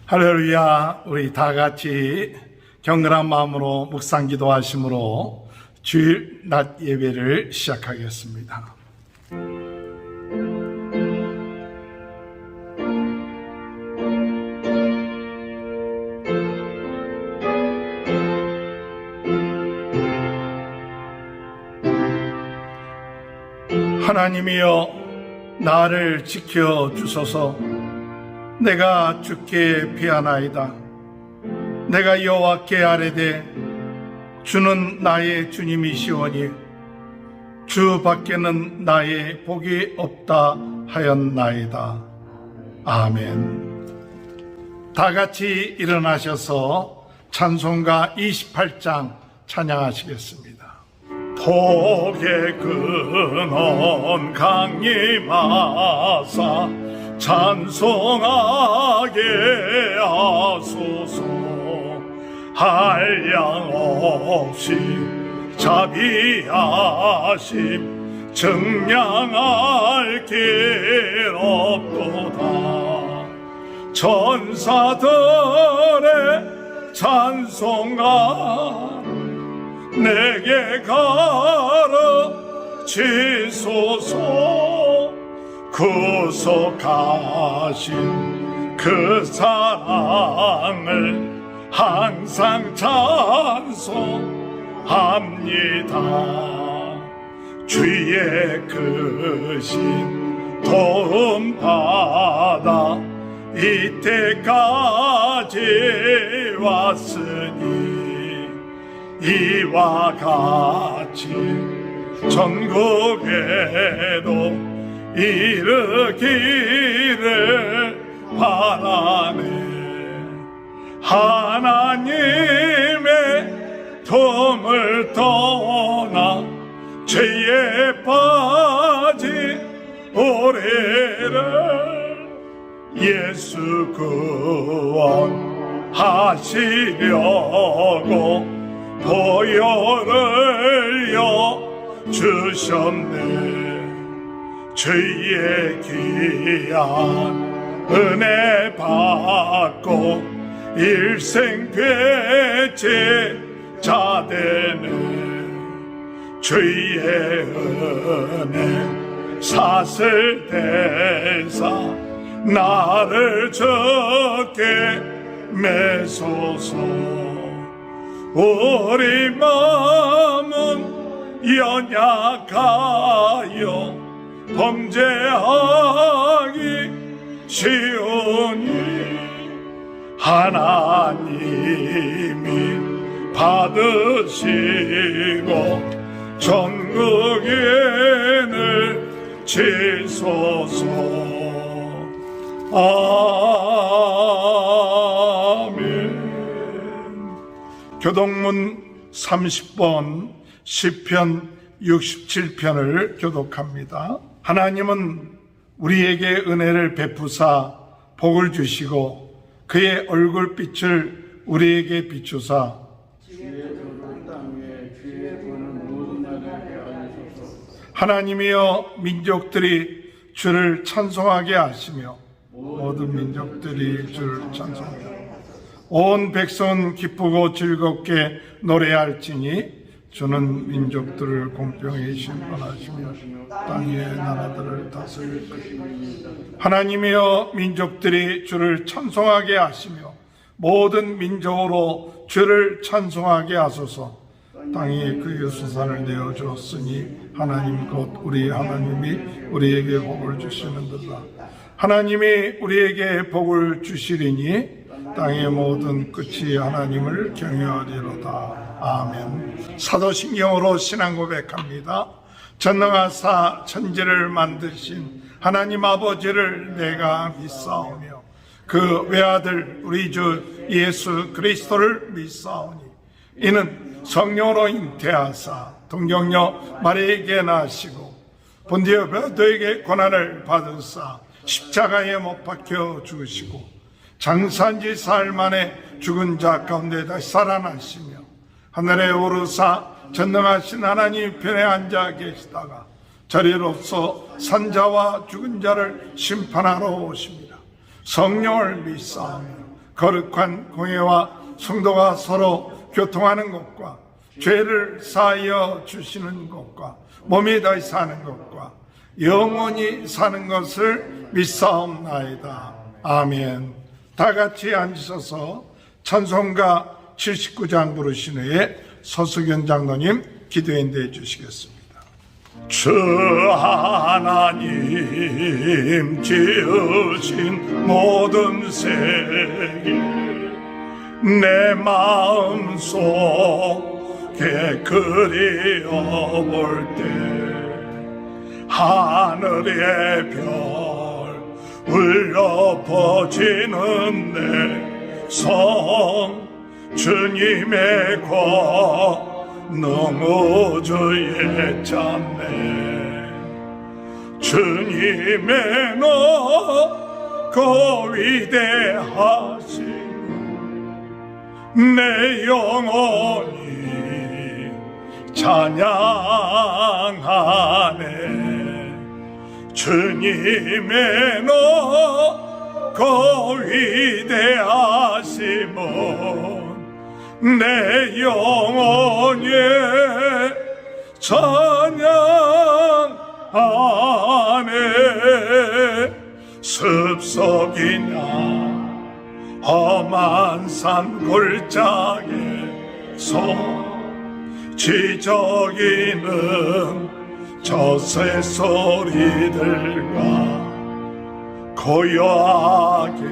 할렐루야. 우리 다 같이 경건한 마음으로 묵상 기도하심으로 주일 낮 예배를 시작하겠습니다. 하나님이여, 나를 지켜주소서. 내가 주께 피하나이다. 내가 여호와께 아뢰되 주는 나의 주님이시오니 주 밖에는 나의 복이 없다 하였나이다. 아멘. 다 같이 일어나셔서 찬송가 28장 찬양하시겠습니다. 복의 근원 강림하사 찬송하게 하소서. 한량 없이 자비하심 증량할 길 없도다. 천사들의 찬송가 내게 가르치소서. 구속하신 그 사랑을 항상 찬송합니다. 주의 크신 도움 받아 이때까지 왔으니 이와 같이 전국에도 이르기를 바라네. 하나님의 도움을 떠나 죄에 빠진 우리를 예수 구원하시려고 보혈을 주셨네. 주의 귀한 은혜 받고 일생 배제자 되네. 주의 은혜 사슬 대사 나를 적게 매소서. 우리 마음은 연약하여 범죄하기 쉬우니 하나님이 받으시고 전국인을 지소서. 아멘. 교독문 30번 시편 67편을 교독합니다. 하나님은 우리에게 은혜를 베푸사 복을 주시고 그의 얼굴빛을 우리에게 비추사 하나님이여, 민족들이 주를 찬송하게 하시며 모든 민족들이 주를 찬송하게 하시며 온 백성은 기쁘고 즐겁게 노래할지니 주는 민족들을 공평히 심판하시며 땅의 나라들을 다스릴 것입니다. 하나님이여, 민족들이 주를 찬송하게 하시며 모든 민족으로 주를 찬송하게 하소서. 땅이 그 유수산을 내어주었으니 하나님 곧 우리 하나님이 우리에게 복을 주시는도다. 하나님이 우리에게 복을 주시리니 땅의 모든 끝이 하나님을 경외하리로다. 아멘. 사도신경으로 신앙 고백합니다. 전능하사 천지를 만드신 하나님 아버지를 내가 믿사오며 그 외아들 우리 주 예수 그리스도를 믿사오니 이는 성령으로 잉태하사 동정녀 마리아에게 나시고 본디오 빌라도에게 고난을 받으사 십자가에 못 박혀 죽으시고 장사한 지 사흘 만에 죽은 자 가운데 다시 살아나시며 하늘에 오르사 전능하신 하나님 편에 앉아 계시다가 저리로서 산자와 죽은 자를 심판하러 오십니다. 성령을 믿사오며 거룩한 공예와 성도가 서로 교통하는 것과 죄를 사하여 주시는 것과 몸이 다시 사는 것과 영원히 사는 것을 믿사옵나이다. 아멘. 다 같이 앉으셔서 찬송가 79장 부르신 후에 서수견 장로님 기도 인도해 주시겠습니다. 주 하나님 지으신 모든 세계 내 마음속에 그리워볼 때 하늘의 별 울려 퍼지는 내 성 주님의 권능 우주에 참네 주님의 높고 위대하신 내 영혼이 찬양하네 주님의 높고 위대하심은 내 영혼이 찬양하네 습속이냐 험한 산 골짜기에서 지저귀는 저 새소리들과 고요하게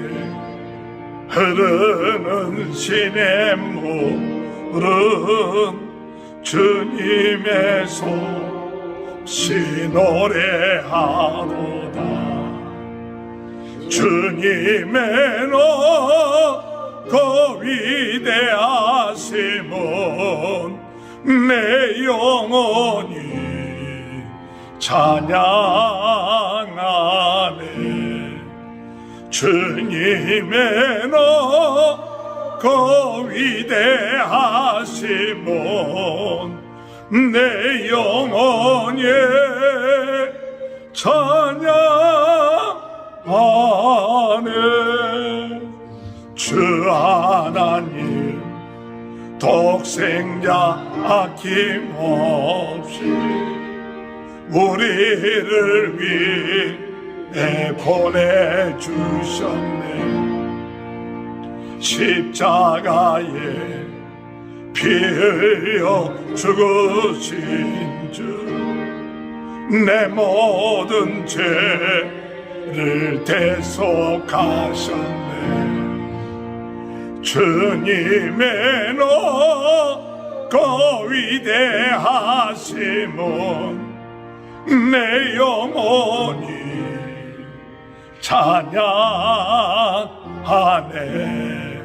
흐르는 시냇물은 주님의 솜씨 노래하도다 주님의 높고 위대하심은 내 영혼이 찬양하네 주님의 높고 위대하심은 내 영혼이 찬양하네 주 하나님 독생자 아낌없이 우리를 위해 보내주셨네 십자가에 피 흘려 죽으신 주 내 모든 죄를 대속하셨네 주님의 높고 위대하심은 내 영혼이 찬양하네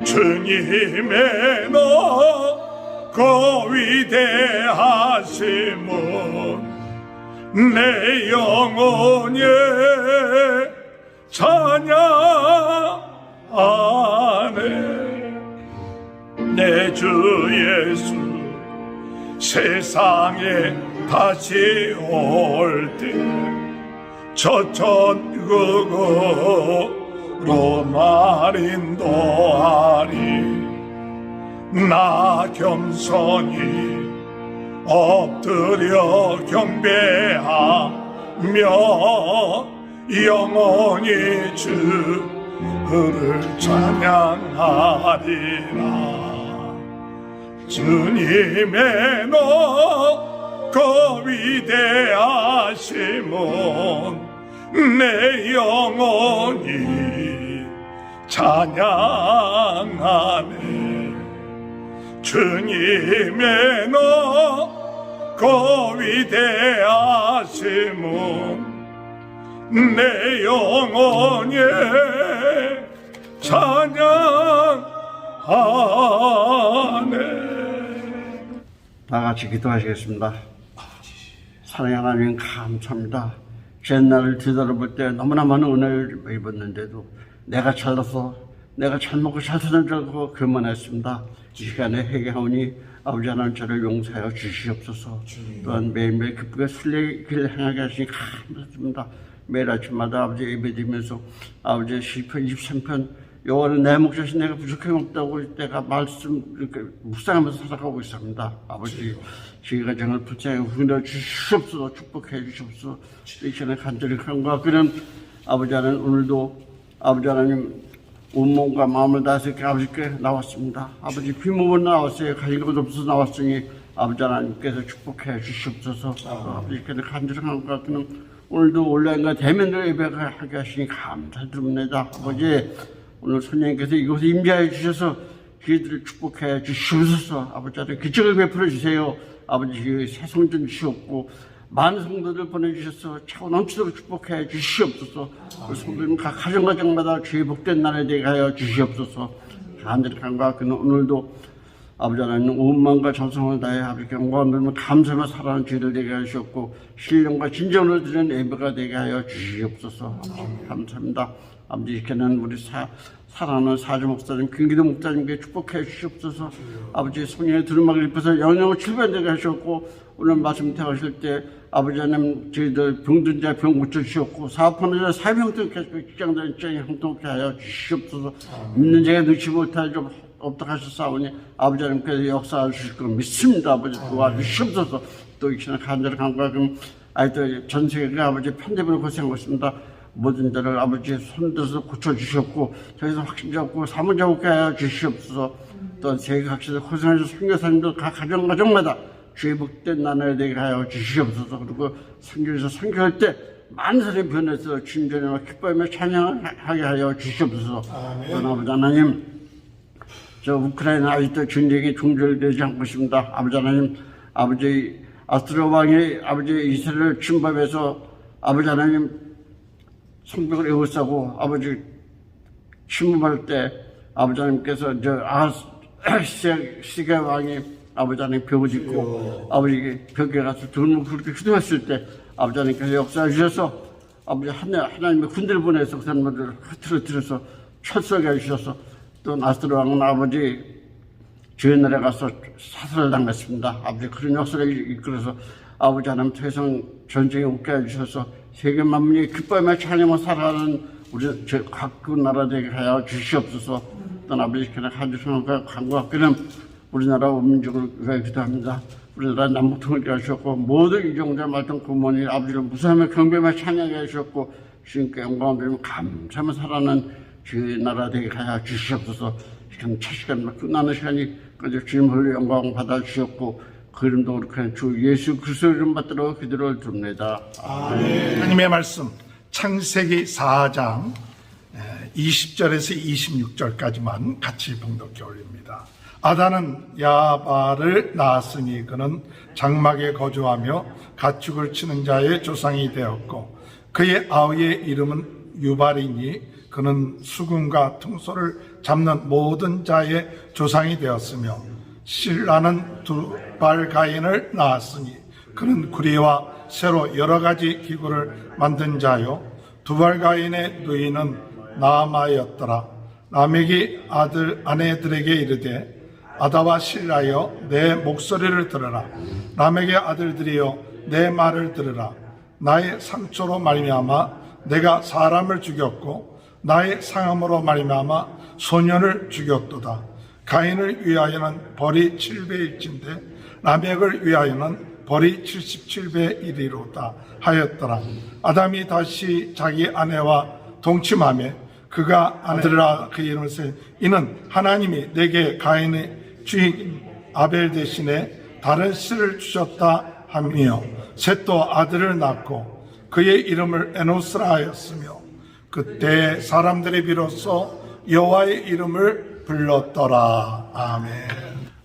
주님의 높고 위대하심은 내 영혼이 찬양하네 내 주 예수 세상에 다시 올 때 저 천국으로 날 인도하리 나 겸손히 엎드려 경배하며 영원히 주를 찬양하리라 주님의 높고 위대하심은 내 영혼이 찬양하네 주님의 높고 위대하심은 내 영혼이 찬양하네 다 같이 기도하시겠습니다. 사랑의 하나님 감사합니다. 옛날을 뒤돌아볼 때 너무나 많은 은혜를 입었는데도 내가 잘나서 내가 잘 먹고 잘 사는 줄 알고 교만했습니다. 이 시간에 회개하오니 아버지 하나님 저를 용서하여 주시옵소서. 또한 매일매일 기쁘게 순례의 길을 행하게 하시니 감사합니다. 매일 아침마다 아버지 예배드리면서 아버지 시편 23편 여호와는 내 목자신 내가 부족함이 없다고 내가 말씀 이렇게 묵상하면서 살아가고 있습니다. 아버지 저희 가정을 불쌍히 훈련해 주시옵소서. 축복해 주시옵소서. 이 시간에 간절히 간구하기는 아버지 하나님 오늘도 아버지 하나님 온몸과 마음을 다해서 이렇게 아버지께 나왔습니다. 아버지 비모분 나왔어요. 가진 것 없어서 나왔으니 아버지 하나님께서 축복해 주시옵소서. 아버지께 간절히 간구하기는 오늘도 온라인과 대면으로 예배하게 하시니 감사드립니다. 아버지 오늘 손님께서 이곳에 임재하여 주셔서 저희들을 축복해 주시옵소서. 아버지 하나님 기적을 베풀어 주세요. 아버지 새 성전 주시옵고 많은 성도들 보내주셔서 차고 넘치도록 축복해 주시옵소서. 성도님 각 가정마다 주의 복된 날에 되게 하여 주시옵소서. 간절히 간구하기는 오늘도 아버지 하나님 온 마음과 정성을 다해 아버지께 영광을 감사하며 살아가는 죄를 되게 하시옵고 신령과 진정을 드리는 예배가 되게 하여 주시옵소서. 감사합니다. 아버지 이렇게는 우리 사랑하는 사주 목사님 김기도 목사님께 축복해 주시옵소서. 아버지 성령의 두루마기를 입혀서 영영을 출변되게 하셨고 오늘 말씀 대하실 때 아버지 하나님 저희들 병든 자 병 고쳐주셨고 사업하는 자 사업 형통케 직장자 입장에 형통케 하여 주시옵소서. 믿는 자가 넣지 못하여 좀 없다 하셨사오니 아버지 하나님께서 역사해 주실 걸 믿습니다. 아버지 도와주시옵소서. 또 이 시간 간절히 간구하기는 아이들 전 세계가 아버지 편대부로 고생하고 있습니다. 모든 자를 아버지 손들어서 고쳐주셨고 저희서 확신자 없고 사문자 없게 하여 주시옵소서. 또 세계 각지에서 고생하셔서 선교사님들 각 가정마다 주의 복된 나라에 되게 하여 주시옵소서. 그리고 선교에서 선교할 때 많은 사람이 변해서 주님전에 기뻐하며 찬양하게 하여 주시옵소서. 또 아버지 하나님 저 우크라이나 아직도 전쟁이 종결되지 않고 있습니다. 아버지 하나님 아버지 아스트로 왕이 아버지 이스라엘을 침범해서 아버지 하나님 성벽을 에워싸고 아버지 침범할 때 아버지 하나님께서 시게 왕이 아버지 하나님 벽을 짓고 아버지 벽에 가서 두눈 그렇게 기도했을 때 아버지 하나님께서 역사해 주셔서 아버지 하나님의 군대를 보내서 그 사람들을 흐트러뜨려서 철수하게 해주셔서 또 아스트로 왕은 아버지 주의 나라에 가서 사살을 당했습니다. 아버지 그런 역사를 이끌어서 아버지 하나님 세상 전쟁에 웃게 해주셔서 세계 만민이 기뻐하며 찬양하며 살아가는 우리 각국 나라 되게 하여 주시옵소서. 또 아버지께는 한주성과 간구하기는 우리나라 민족을 위하여 기도합니다. 우리나라 남북통일을 하셨고 모든 이종자 말통 부모님 아버지를 무사하며 경배하며 찬양하게 하셨고 주님께 영광을 드리며 감사하며 살아가는 주의 나라 되게 하여 주시옵소서. 시간 첫 시간 끝나는 시간이 그저 주님 홀로 영광 받아 주셨고 그 이름도 그렇게 주 예수 그리스도 이름 받들어 기도를 드립니다. 아멘. 하나님의 말씀 창세기 4장 20절에서 26절까지만 같이 봉독해 올립니다. 아담은 야발을 낳았으니 그는 장막에 거주하며 가축을 치는 자의 조상이 되었고 그의 아우의 이름은 유발이니 그는 수금과 퉁소를 잡는 모든 자의 조상이 되었으며 실라는 두발가인을 낳았으니 그는 구리와 새로 여러 가지 기구를 만든 자요 두발가인의 누이는 나아마였더라. 라멕이 아내들에게 이르되 아다와 실라여 내 목소리를 들으라. 라멕의 아들들이여 내 말을 들으라. 나의 상처로 말미암아 내가 사람을 죽였고 나의 상함으로 말미암아 소년을 죽였도다. 가인을 위하여는 벌이 7배일진데 라멕을 위하여는 벌이 77배 일이로다 하였더라. 아담이 다시 자기 아내와 동침하며 그가 아들아 그 이름을 쓰 이는 하나님이 내게 가인의 주인 아벨 대신에 다른 씨를 주셨다 하며 셋도 아들을 낳고 그의 이름을 에노스라 하였으며 그때 사람들이 비로소 여호와의 이름을 불렀더라. 아멘.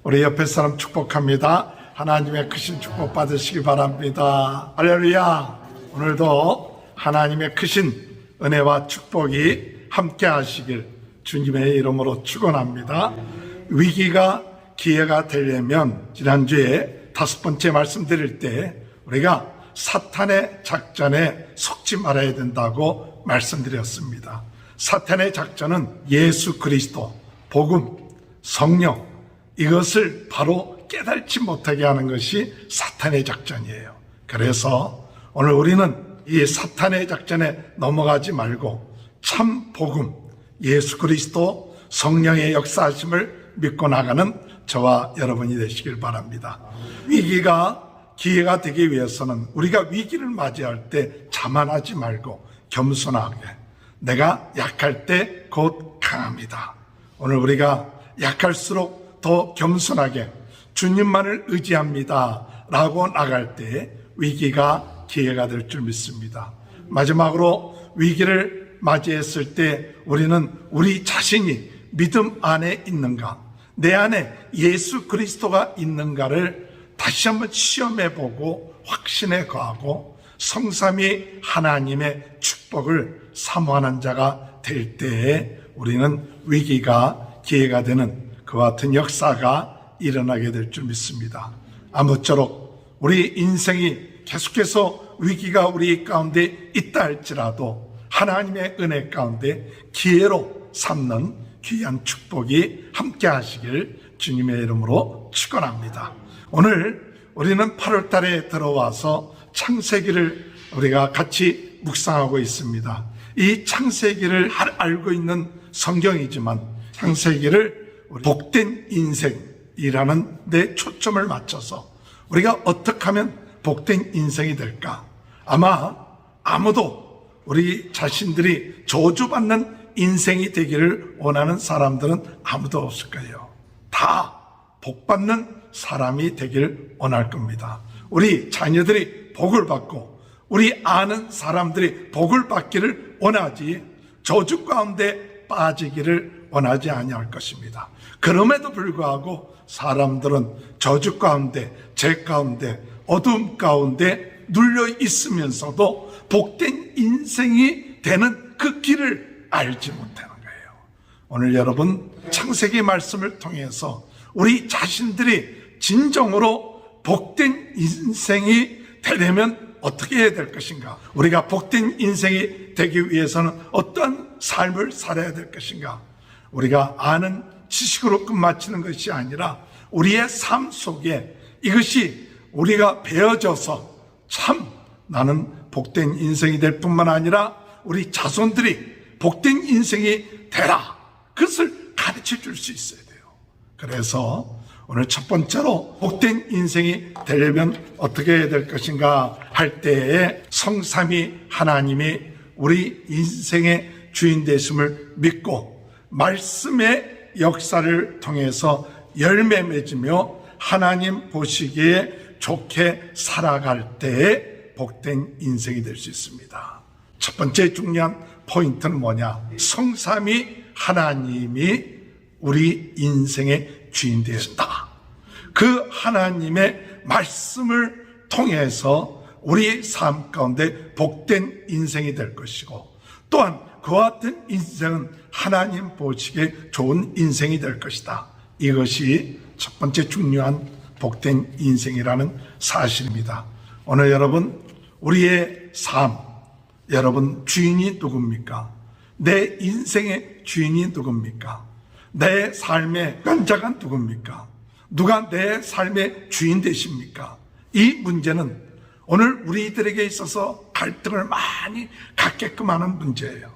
우리 옆에 사람 축복합니다. 하나님의 크신 축복 받으시기 바랍니다. 할렐루야. 오늘도 하나님의 크신 은혜와 축복이 함께 하시길 주님의 이름으로 축원합니다. 위기가 기회가 되려면 지난주에 5번째 말씀드릴 때 우리가 사탄의 작전에 속지 말아야 된다고 말씀드렸습니다. 사탄의 작전은 예수 그리스도, 복음, 성령 이것을 바로 깨닫지 못하게 하는 것이 사탄의 작전이에요. 그래서 오늘 우리는 이 사탄의 작전에 넘어가지 말고 참 복음, 예수 그리스도 성령의 역사하심을 믿고 나가는 저와 여러분이 되시길 바랍니다. 위기가 기회가 되기 위해서는 우리가 위기를 맞이할 때 자만하지 말고 겸손하게, 내가 약할 때 곧 강합니다. 오늘 우리가 약할수록 더 겸손하게 주님만을 의지합니다 라고 나갈 때 위기가 기회가 될 줄 믿습니다. 마지막으로 위기를 맞이했을 때 우리는 우리 자신이 믿음 안에 있는가, 내 안에 예수 그리스도가 있는가를 다시 한번 시험해보고 확신에 거하고 성삼위 하나님의 축복을 사모하는 자가 될 때에 우리는 위기가 기회가 되는 그와 같은 역사가 일어나게 될 줄 믿습니다. 아무쪼록 우리 인생이 계속해서 위기가 우리 가운데 있다 할지라도 하나님의 은혜 가운데 기회로 삼는 귀한 축복이 함께 하시길 주님의 이름으로 축원합니다. 오늘 우리는 8월 달에 들어와서 창세기를 우리가 같이 묵상하고 있습니다. 이 창세기를 알고 있는 성경이지만 창세기를 복된 인생이라는 데 초점을 맞춰서 우리가 어떻게 하면 복된 인생이 될까? 아마 아무도 우리 자신들이 저주받는 인생이 되기를 원하는 사람들은 아무도 없을 거예요. 다 복받는 사람이 되기를 원할 겁니다. 우리 자녀들이 복을 받고 우리 아는 사람들이 복을 받기를 원하지 저주 가운데 빠지기를 원하지 아니할 것입니다. 그럼에도 불구하고 사람들은 저주 가운데, 죄 가운데, 어둠 가운데 눌려 있으면서도 복된 인생이 되는 그 길을 알지 못하는 거예요. 오늘 여러분 창세기 말씀을 통해서 우리 자신들이 진정으로 복된 인생이 되려면 어떻게 해야 될 것인가? 우리가 복된 인생이 되기 위해서는 어떤 삶을 살아야 될 것인가? 우리가 아는 지식으로 끝마치는 것이 아니라 우리의 삶 속에 이것이 우리가 배워져서 참 나는 복된 인생이 될 뿐만 아니라 우리 자손들이 복된 인생이 되라, 그것을 가르쳐 줄 수 있어야 돼요. 그래서 오늘 첫 번째로 복된 인생이 되려면 어떻게 해야 될 것인가 할 때에 성삼위 하나님이 우리 인생의 주인 되심을 믿고 말씀의 역사를 통해서 열매 맺으며 하나님 보시기에 좋게 살아갈 때에 복된 인생이 될 수 있습니다. 첫 번째 중요한 포인트는 뭐냐? 성삼위 하나님이 우리 인생의 주인 되었다. 그 하나님의 말씀을 통해서 우리 삶 가운데 복된 인생이 될 것이고, 또한 그와 같은 인생은 하나님 보시기에 좋은 인생이 될 것이다. 이것이 첫 번째 중요한 복된 인생이라는 사실입니다. 오늘 여러분, 우리의 삶, 여러분 주인이 누굽니까? 내 인생의 주인이 누굽니까? 내 삶의 주관자가 누굽니까? 누가 내 삶의 주인 되십니까? 이 문제는 오늘 우리들에게 있어서 갈등을 많이 갖게끔 하는 문제예요.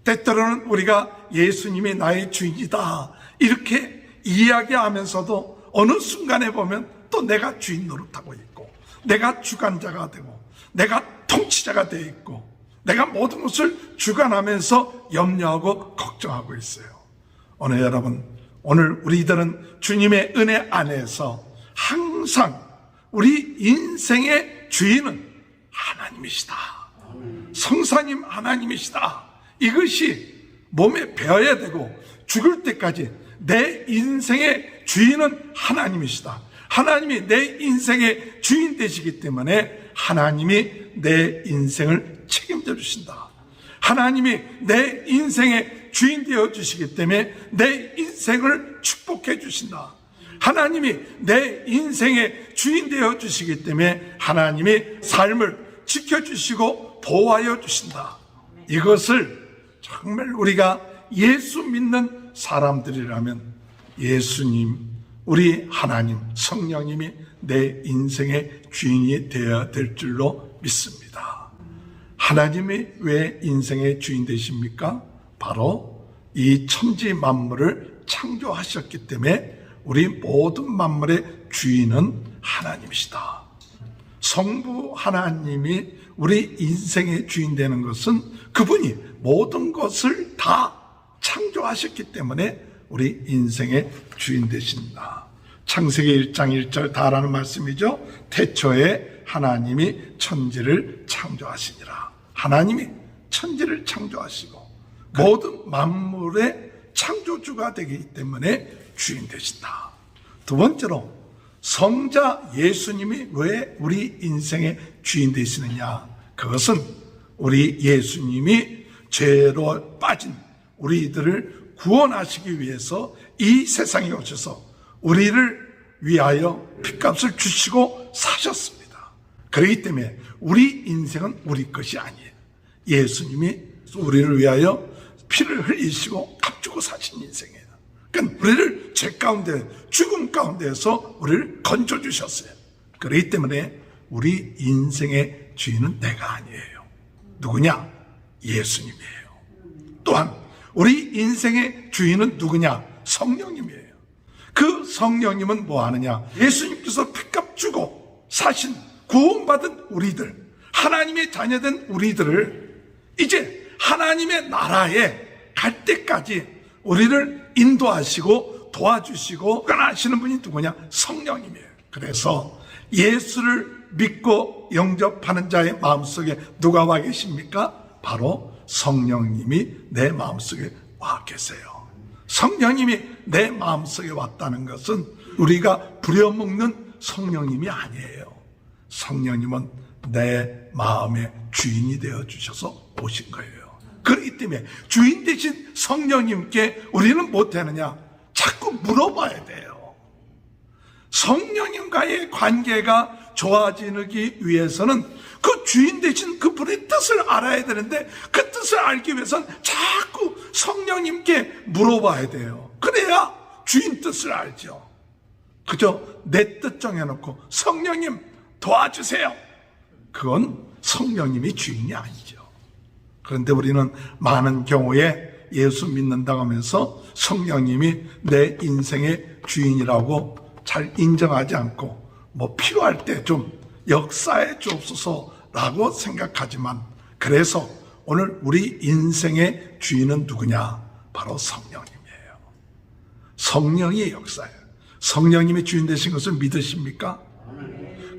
때때로는 우리가 예수님이 나의 주인이다 이렇게 이야기하면서도 어느 순간에 보면 또 내가 주인 노릇하고 있고, 내가 주관자가 되고, 내가 통치자가 되어 있고, 내가 모든 것을 주관하면서 염려하고 걱정하고 있어요. 오늘 여러분, 오늘 우리들은 주님의 은혜 안에서 항상 우리 인생의 주인은 하나님이시다. 성사님 하나님이시다. 이것이 몸에 배어야 되고, 죽을 때까지 내 인생의 주인은 하나님이시다. 하나님이 내 인생의 주인 되시기 때문에 하나님이 내 인생을 책임져 주신다. 하나님이 내 인생의 주인 되어 주시기 때문에 내 인생을 축복해 주신다. 하나님이 내 인생의 주인 되어 주시기 때문에 하나님이 삶을 지켜주시고 보호하여 주신다. 이것을 정말 우리가 예수 믿는 사람들이라면 예수님, 우리 하나님, 성령님이 내 인생의 주인이 되어야 될 줄로 믿습니다. 하나님이 왜 인생의 주인 되십니까? 바로 이 천지 만물을 창조하셨기 때문에 우리 모든 만물의 주인은 하나님이시다. 성부 하나님이 우리 인생의 주인 되는 것은 그분이 모든 것을 다 창조하셨기 때문에 우리 인생의 주인 되신다. 창세기 1장 1절 다라는 말씀이죠. 태초에 하나님이 천지를 창조하시니라. 하나님이 천지를 창조하시고 모든 만물의 창조주가 되기 때문에 주인 되신다. 두 번째로 성자 예수님이 왜 우리 인생의 주인 되시느냐? 그것은 우리 예수님이 죄로 빠진 우리들을 구원하시기 위해서 이 세상에 오셔서 우리를 위하여 핏값을 주시고 사셨습니다. 그렇기 때문에 우리 인생은 우리 것이 아니에요. 예수님이 우리를 위하여 피를 흘리시고 값주고 사신 인생이에요. 그러니까 우리를 죄 가운데 죽음 가운데에서 우리를 건져주셨어요. 그렇기 때문에 우리 인생의 주인은 내가 아니에요. 누구냐? 예수님이에요. 또한 우리 인생의 주인은 누구냐? 성령님이에요. 그 성령님은 뭐 하느냐? 예수님께서 핏값 주고 사신 구원받은 우리들, 하나님의 자녀된 우리들을 이제 하나님의 나라에 갈 때까지 우리를 인도하시고 도와주시고 하시는 분이 누구냐? 성령님이에요. 그래서 예수를 믿고 영접하는 자의 마음속에 누가 와 계십니까? 바로 성령님이 내 마음속에 와 계세요. 성령님이 내 마음속에 왔다는 것은 우리가 부려먹는 성령님이 아니에요. 성령님은 내 마음의 주인이 되어 주셔서 오신 거예요. 그렇기 때문에 주인 되신 성령님께 우리는 못하느냐? 자꾸 물어봐야 돼요. 성령님과의 관계가 좋아지기 위해서는 그 주인 되신 그분의 뜻을 알아야 되는데 그 뜻을 알기 위해서는 자꾸 성령님께 물어봐야 돼요. 그래야 주인 뜻을 알죠. 그저 내 뜻 정해놓고 성령님 도와주세요. 그건 성령님이 주인이 아니죠. 그런데 우리는 많은 경우에 예수 믿는다고 하면서 성령님이 내 인생의 주인이라고 잘 인정하지 않고 뭐 필요할 때 좀 역사에 주옵소서라고 생각하지만 그래서 오늘 우리 인생의 주인은 누구냐? 바로 성령님이에요. 성령이 역사예요. 성령님이 주인 되신 것을 믿으십니까?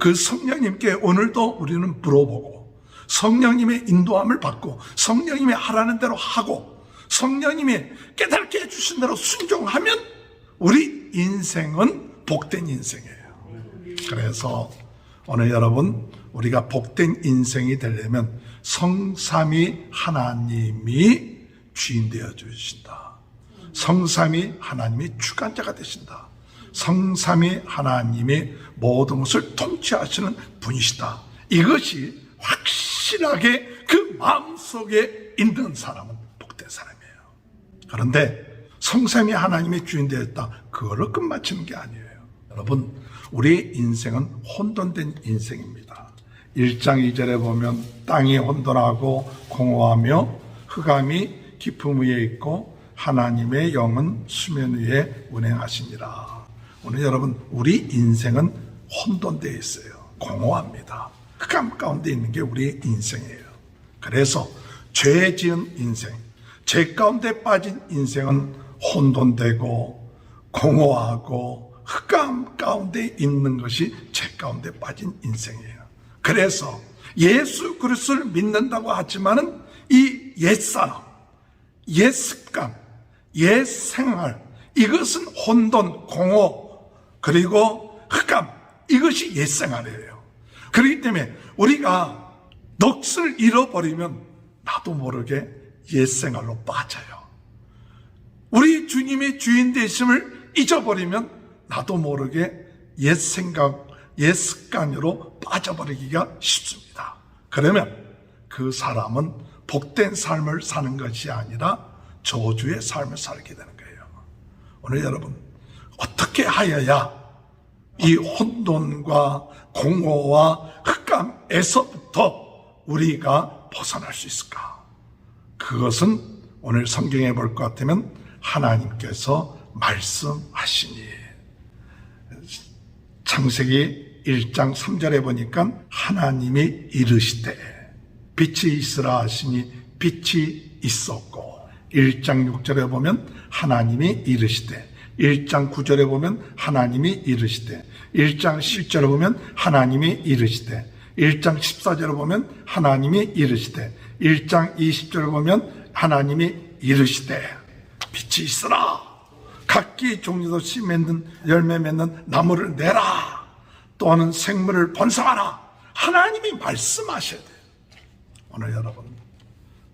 그 성령님께 오늘도 우리는 물어보고 성령님의 인도함을 받고 성령님이 하라는 대로 하고 성령님이 깨닫게 해주신 대로 순종하면 우리 인생은 복된 인생이에요. 그래서 오늘 여러분 우리가 복된 인생이 되려면 성삼위 하나님이 주인 되어 주신다. 성삼위 하나님이 주관자가 되신다. 성삼위 하나님이 모든 것을 통치하시는 분이시다. 이것이 확실하게 그 마음속에 있는 사람은 복된 사람이에요. 그런데 성삼위 하나님이 주인 되었다. 그걸로 끝마치는 게 아니에요. 여러분 우리의 인생은 혼돈된 인생입니다. 1장 2절에 보면 땅이 혼돈하고 공허하며 흑암이 깊음 위에 있고 하나님의 영은 수면 위에 운행하시니라. 오늘 여러분 우리 인생은 혼돈되어 있어요. 공허합니다. 흑암 가운데 있는 게 우리의 인생이에요. 그래서 죄 지은 인생, 죄 가운데 빠진 인생은 혼돈되고 공허하고 흑암 가운데 있는 것이 죄 가운데 빠진 인생이에요. 그래서 예수 그리스도를 믿는다고 하지만은 이 옛사람, 옛습관, 옛생활 이것은 혼돈, 공허 그리고 흑암 이것이 옛생활이에요. 그렇기 때문에 우리가 넋을 잃어버리면 나도 모르게 옛생활로 빠져요. 우리 주님의 주인 되심을 잊어버리면 나도 모르게 옛생각, 옛습관으로 빠져버리기가 쉽습니다. 그러면 그 사람은 복된 삶을 사는 것이 아니라 저주의 삶을 살게 되는 거예요. 오늘 여러분 어떻게 하여야 이 혼돈과 공허와 흑암에서부터 우리가 벗어날 수 있을까? 그것은 오늘 성경에 볼 것 같으면 하나님께서 말씀하시니, 창세기 1장 3절에 보니까 하나님이 이르시되 빛이 있으라 하시니 빛이 있었고, 1장 6절에 보면 하나님이 이르시되, 1장 9절에 보면 하나님이 이르시되, 1장 10절에 보면 하나님이 이르시되, 1장 14절에 보면 하나님이 이르시되, 1장 20절에 보면 하나님이 이르시되 빛이 있으라, 각기 종류도 씨 맺는 열매 맺는 나무를 내라, 또는 생물을 번성하라. 하나님이 말씀하셔야 돼요. 오늘 여러분,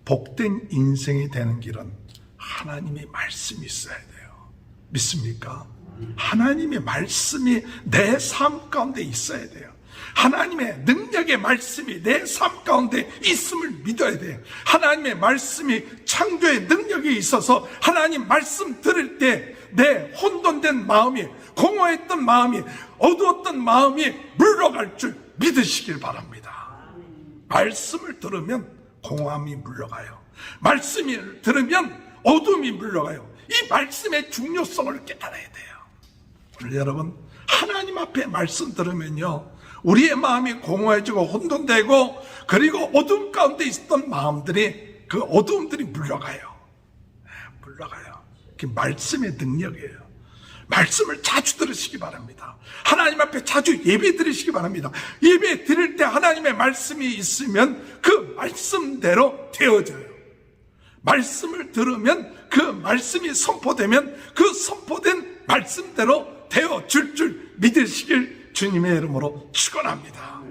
복된 인생이 되는 길은 하나님의 말씀이 있어야 돼요. 믿습니까? 하나님의 말씀이 내 삶 가운데 있어야 돼요. 하나님의 능력의 말씀이 내 삶 가운데 있음을 믿어야 돼요. 하나님의 말씀이 창조의 능력이 있어서 하나님 말씀 들을 때 내 혼돈된 마음이, 공허했던 마음이, 어두웠던 마음이 물러갈 줄 믿으시길 바랍니다. 말씀을 들으면 공허함이 물러가요. 말씀을 들으면 어둠이 물러가요. 이 말씀의 중요성을 깨달아야 돼요. 오늘 여러분, 하나님 앞에 말씀 들으면요, 우리의 마음이 공허해지고 혼돈되고, 그리고 어둠 가운데 있었던 마음들이, 그 어둠들이 물러가요. 물러가요. 그게 말씀의 능력이에요. 말씀을 자주 들으시기 바랍니다. 하나님 앞에 자주 예배 드리시기 바랍니다. 예배 드릴 때 하나님의 말씀이 있으면 그 말씀대로 되어져요. 말씀을 들으면 그 말씀이 선포되면 그 선포된 말씀대로 되어질 줄 믿으시길 주님의 이름으로 축원합니다.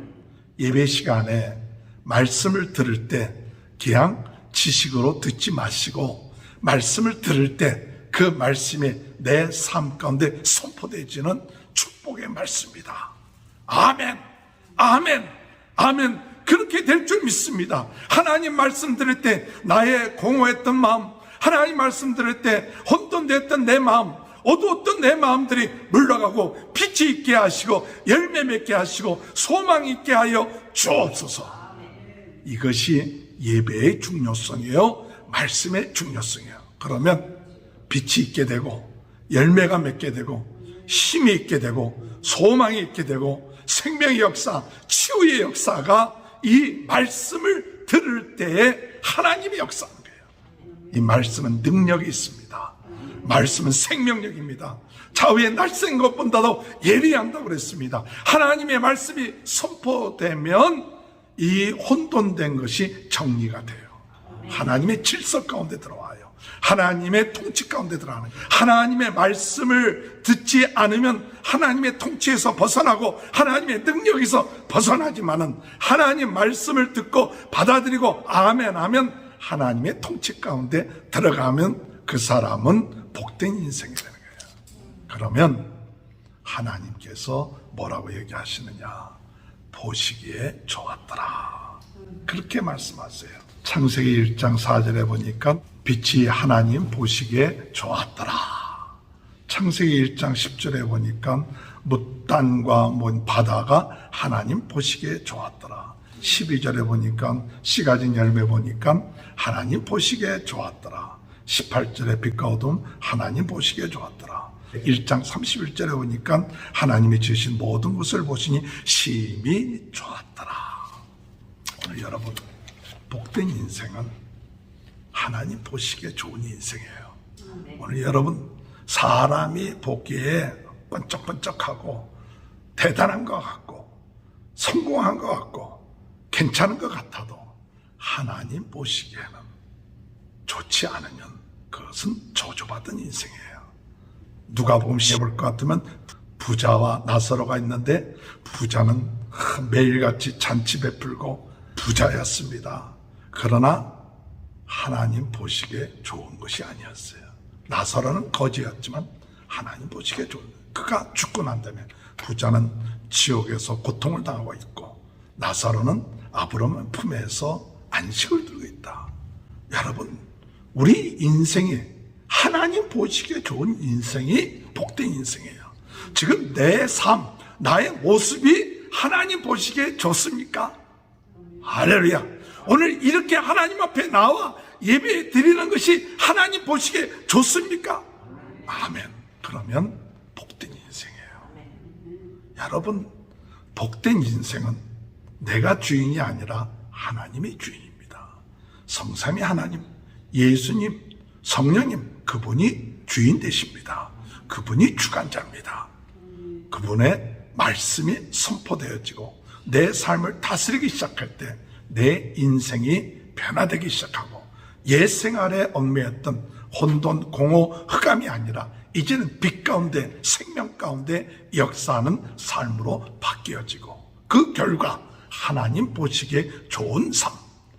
예배 시간에 말씀을 들을 때 그냥 지식으로 듣지 마시고, 말씀을 들을 때 그 말씀이 내 삶 가운데 선포되지는 축복의 말씀이다. 아멘, 아멘, 아멘. 그렇게 될 줄 믿습니다. 하나님 말씀 들을 때 나의 공허했던 마음, 하나님 말씀 들을 때 혼돈됐던 내 마음, 어두웠던 내 마음들이 물러가고 빛이 있게 하시고 열매 맺게 하시고 소망 있게 하여 주옵소서. 이것이 예배의 중요성이에요. 말씀의 중요성이에요. 그러면 빛이 있게 되고 열매가 맺게 되고 힘이 있게 되고 소망이 있게 되고 생명의 역사, 치유의 역사가 이 말씀을 들을 때에 하나님이 역사하는 거예요. 이 말씀은 능력이 있습니다. 말씀은 생명력입니다. 좌우에 날쌘 것보다도 예리한다고 그랬습니다. 하나님의 말씀이 선포되면 이 혼돈된 것이 정리가 돼요. 하나님의 질서 가운데 들어와요. 하나님의 통치 가운데 들어가는 거예요. 하나님의 말씀을 듣지 않으면 하나님의 통치에서 벗어나고 하나님의 능력에서 벗어나지만은, 하나님 말씀을 듣고 받아들이고 아멘 하면 하나님의 통치 가운데 들어가면 그 사람은 복된 인생이 되는 거예요. 그러면 하나님께서 뭐라고 얘기하시느냐? 보시기에 좋았더라. 그렇게 말씀하세요. 창세기 1장 4절에 보니까 빛이 하나님 보시기에 좋았더라. 창세기 1장 10절에 보니까 뭇단과 바다가 하나님 보시기에 좋았더라. 12절에 보니까 씨 가진 열매 보니까 하나님 보시기에 좋았더라. 18절에 빛과 어둠 하나님 보시기에 좋았더라. 1장 31절에 보니까 하나님이 지으신 모든 것을 보시니 심히 좋았더라. 오늘 여러분, 복된 인생은 하나님 보시기에 좋은 인생이에요. 오늘 여러분, 사람이 보기에 번쩍번쩍하고 대단한 것 같고 성공한 것 같고 괜찮은 것 같아도 하나님 보시기에는 좋지 않으면 그것은 저주받은 인생이에요. 누가복음 시험을 것 같으면 부자와 나사로가 있는데, 부자는 매일같이 잔치 베풀고 부자였습니다. 그러나 하나님 보시기에 좋은 것이 아니었어요. 나사로는 거지였지만 하나님 보시기에 좋은, 그가 죽고 난 다음에 부자는 지옥에서 고통을 당하고 있고 나사로는 아브라함 품에서 안식을 두고 있다. 여러분, 우리 인생이 하나님 보시기에 좋은 인생이 복된 인생이에요. 지금 내 삶, 나의 모습이 하나님 보시기에 좋습니까? 할렐루야. 오늘 이렇게 하나님 앞에 나와 예배 드리는 것이 하나님 보시기에 좋습니까? 아멘. 그러면 복된 인생이에요. 여러분, 복된 인생은 내가 주인이 아니라 하나님이 주인입니다. 성삼위 하나님, 예수님, 성령님, 그분이 주인 되십니다. 그분이 주관자입니다. 그분의 말씀이 선포되어지고 내 삶을 다스리기 시작할 때 내 인생이 변화되기 시작하고 옛 생활에 얽매였던 혼돈, 공허, 흑암이 아니라 이제는 빛 가운데 생명 가운데 역사하는 삶으로 바뀌어지고 그 결과 하나님 보시기에 좋은 삶,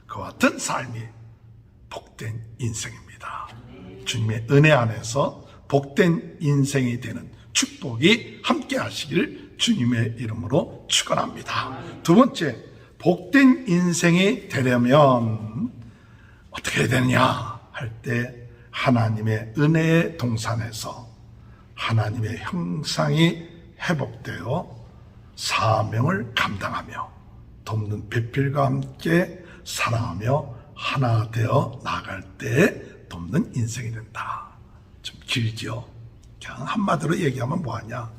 그와 같은 삶이 복된 인생입니다. 주님의 은혜 안에서 복된 인생이 되는 축복이 함께 하시길 주님의 이름으로 축원합니다. 두 번째, 복된 인생이 되려면 어떻게 해야 되느냐 할 때 하나님의 은혜의 동산에서 하나님의 형상이 회복되어 사명을 감당하며 돕는 배필과 함께 사랑하며 하나 되어 나갈 때 돕는 인생이 된다. 좀 길죠. 그냥 한마디로 얘기하면 뭐하냐,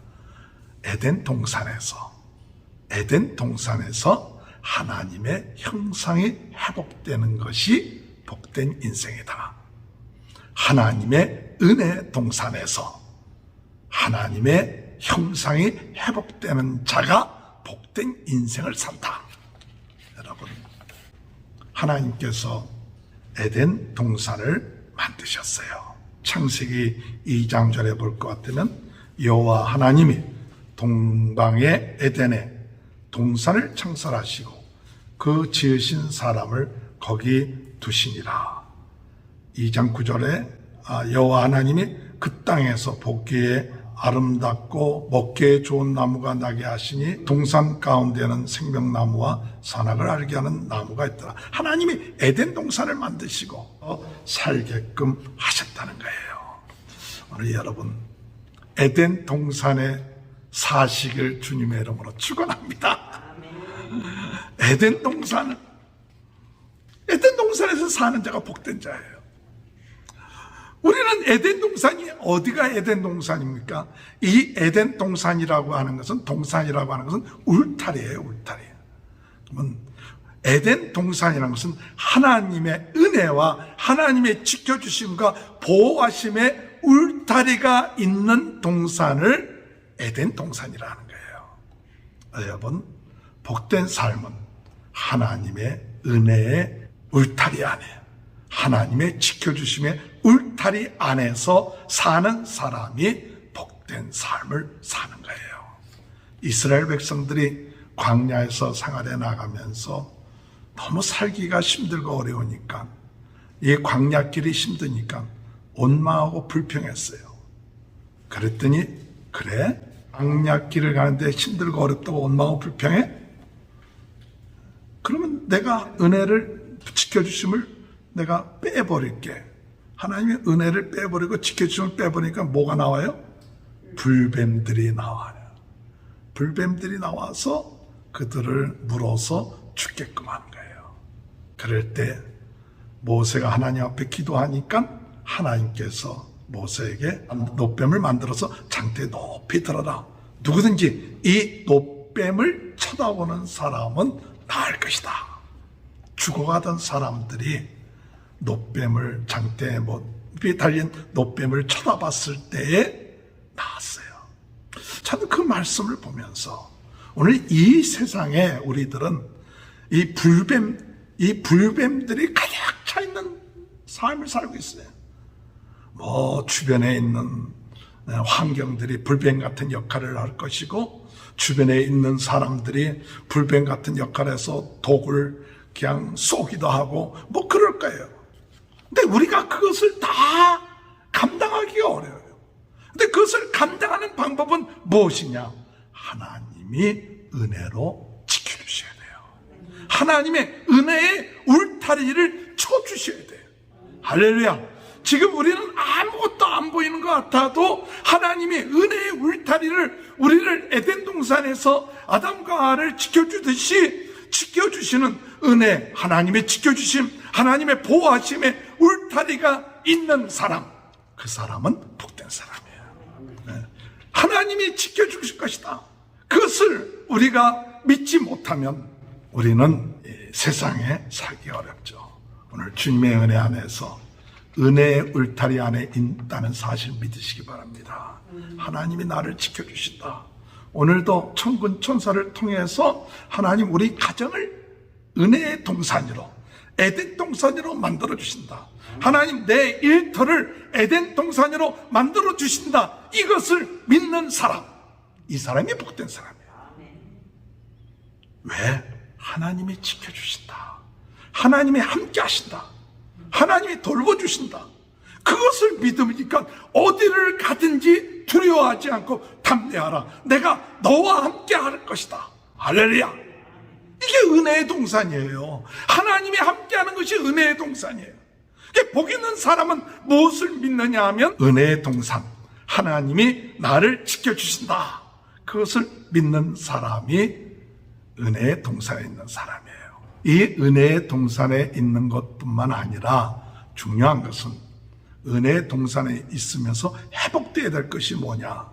에덴 동산에서 하나님의 형상이 회복되는 것이 복된 인생이다. 하나님의 은혜 동산에서 하나님의 형상이 회복되는 자가 복된 인생을 산다. 여러분, 하나님께서 에덴 동산을 만드셨어요. 창세기 2장 절에 볼 것 같으면 여호와 하나님이 동방의 에덴에 동산을 창설하시고 그 지으신 사람을 거기 두시니라. 2장 9절에 여호와 하나님이 그 땅에서 보기에 아름답고 먹기에 좋은 나무가 나게 하시니 동산 가운데는 생명나무와 선악을 알게 하는 나무가 있더라. 하나님이 에덴 동산을 만드시고 살게끔 하셨다는 거예요. 오늘 여러분, 에덴 동산에 사시길 주님의 이름으로 축원합니다. 에덴 동산에서 사는 자가 복된 자예요. 우리는 에덴 동산이 어디가 에덴 동산입니까? 이 에덴 동산이라고 하는 것은 울타리예요, 울타리. 그러면 에덴 동산이라는 것은 하나님의 은혜와 하나님의 지켜주심과 보호하심의 울타리가 있는 동산을 에덴 동산이라는 거예요. 여러분, 복된 삶은 하나님의 은혜의 울타리 안에, 하나님의 지켜주심의 울타리 안에서 사는 사람이 복된 삶을 사는 거예요. 이스라엘 백성들이 광야에서 생활해 나가면서 너무 살기가 힘들고 어려우니까, 이 광야길이 힘드니까 원망하고 불평했어요. 그랬더니, 그래? 광야길을 가는데 힘들고 어렵다고 원망하고 불평해? 그러면 내가 은혜를 지켜주심을 내가 빼버릴게. 하나님의 은혜를 빼버리고 지켜주심을 빼버리니까 뭐가 나와요? 불뱀들이 나와요. 불뱀들이 나와서 그들을 물어서 죽게끔 하는 거예요. 그럴 때 모세가 하나님 앞에 기도하니까 하나님께서 모세에게 놋뱀을 만들어서 장대에 높이 들어라. 누구든지 이 놋뱀을 쳐다보는 사람은 나을 것이다. 죽어가던 사람들이 놋뱀을, 장대에 높이 달린 놋뱀을 쳐다봤을 때에 나았어요. 저는 그 말씀을 보면서 오늘 이 세상에 우리들은 이 불뱀들이 가득 차 있는 삶을 살고 있어요. 주변에 있는 환경들이 불뱀 같은 역할을 할 것이고, 주변에 있는 사람들이 불뱀 같은 역할에서 독을 그냥 쏘기도 하고 그럴 거예요. 근데 우리가 그것을 다 감당하기가 어려워요. 근데 그것을 감당하는 방법은 무엇이냐? 하나님이 은혜로 지켜주셔야 돼요. 하나님의 은혜의 울타리를 쳐주셔야 돼요. 할렐루야. 지금 우리는 아무것도 안 보이는 것 같아도 하나님의 은혜의 울타리를, 우리를 에덴 동산에서 아담과 하와를 지켜주듯이 지켜주시는 은혜, 하나님의 지켜주심, 하나님의 보호하심에 울타리가 있는 사람, 그 사람은 복된 사람이에요. 하나님이 지켜주실 것이다. 그것을 우리가 믿지 못하면 우리는 세상에 살기 어렵죠. 오늘 주님의 은혜 안에서 은혜의 울타리 안에 있다는 사실 믿으시기 바랍니다. 하나님이 나를 지켜주신다. 오늘도 천군 천사를 통해서 하나님 우리 가정을 은혜의 동산으로, 에덴 동산으로 만들어 주신다. 하나님 내 일터를 에덴 동산으로 만들어 주신다. 이것을 믿는 사람, 이 사람이 복된 사람이에요. 왜? 하나님이 지켜주신다. 하나님이 함께 하신다. 하나님이 돌보주신다. 그것을 믿으니까 어디를 가든지 두려워하지 않고 담대하라. 내가 너와 함께 할 것이다. 할렐루야. 이게 은혜의 동산이에요. 하나님이 함께하는 것이 은혜의 동산이에요. 복 있는 사람은 무엇을 믿느냐 하면 은혜의 동산, 하나님이 나를 지켜주신다. 그것을 믿는 사람이 은혜의 동산에 있는 사람이에요. 이 은혜의 동산에 있는 것뿐만 아니라 중요한 것은 은혜의 동산에 있으면서 회복되어야 될 것이 뭐냐?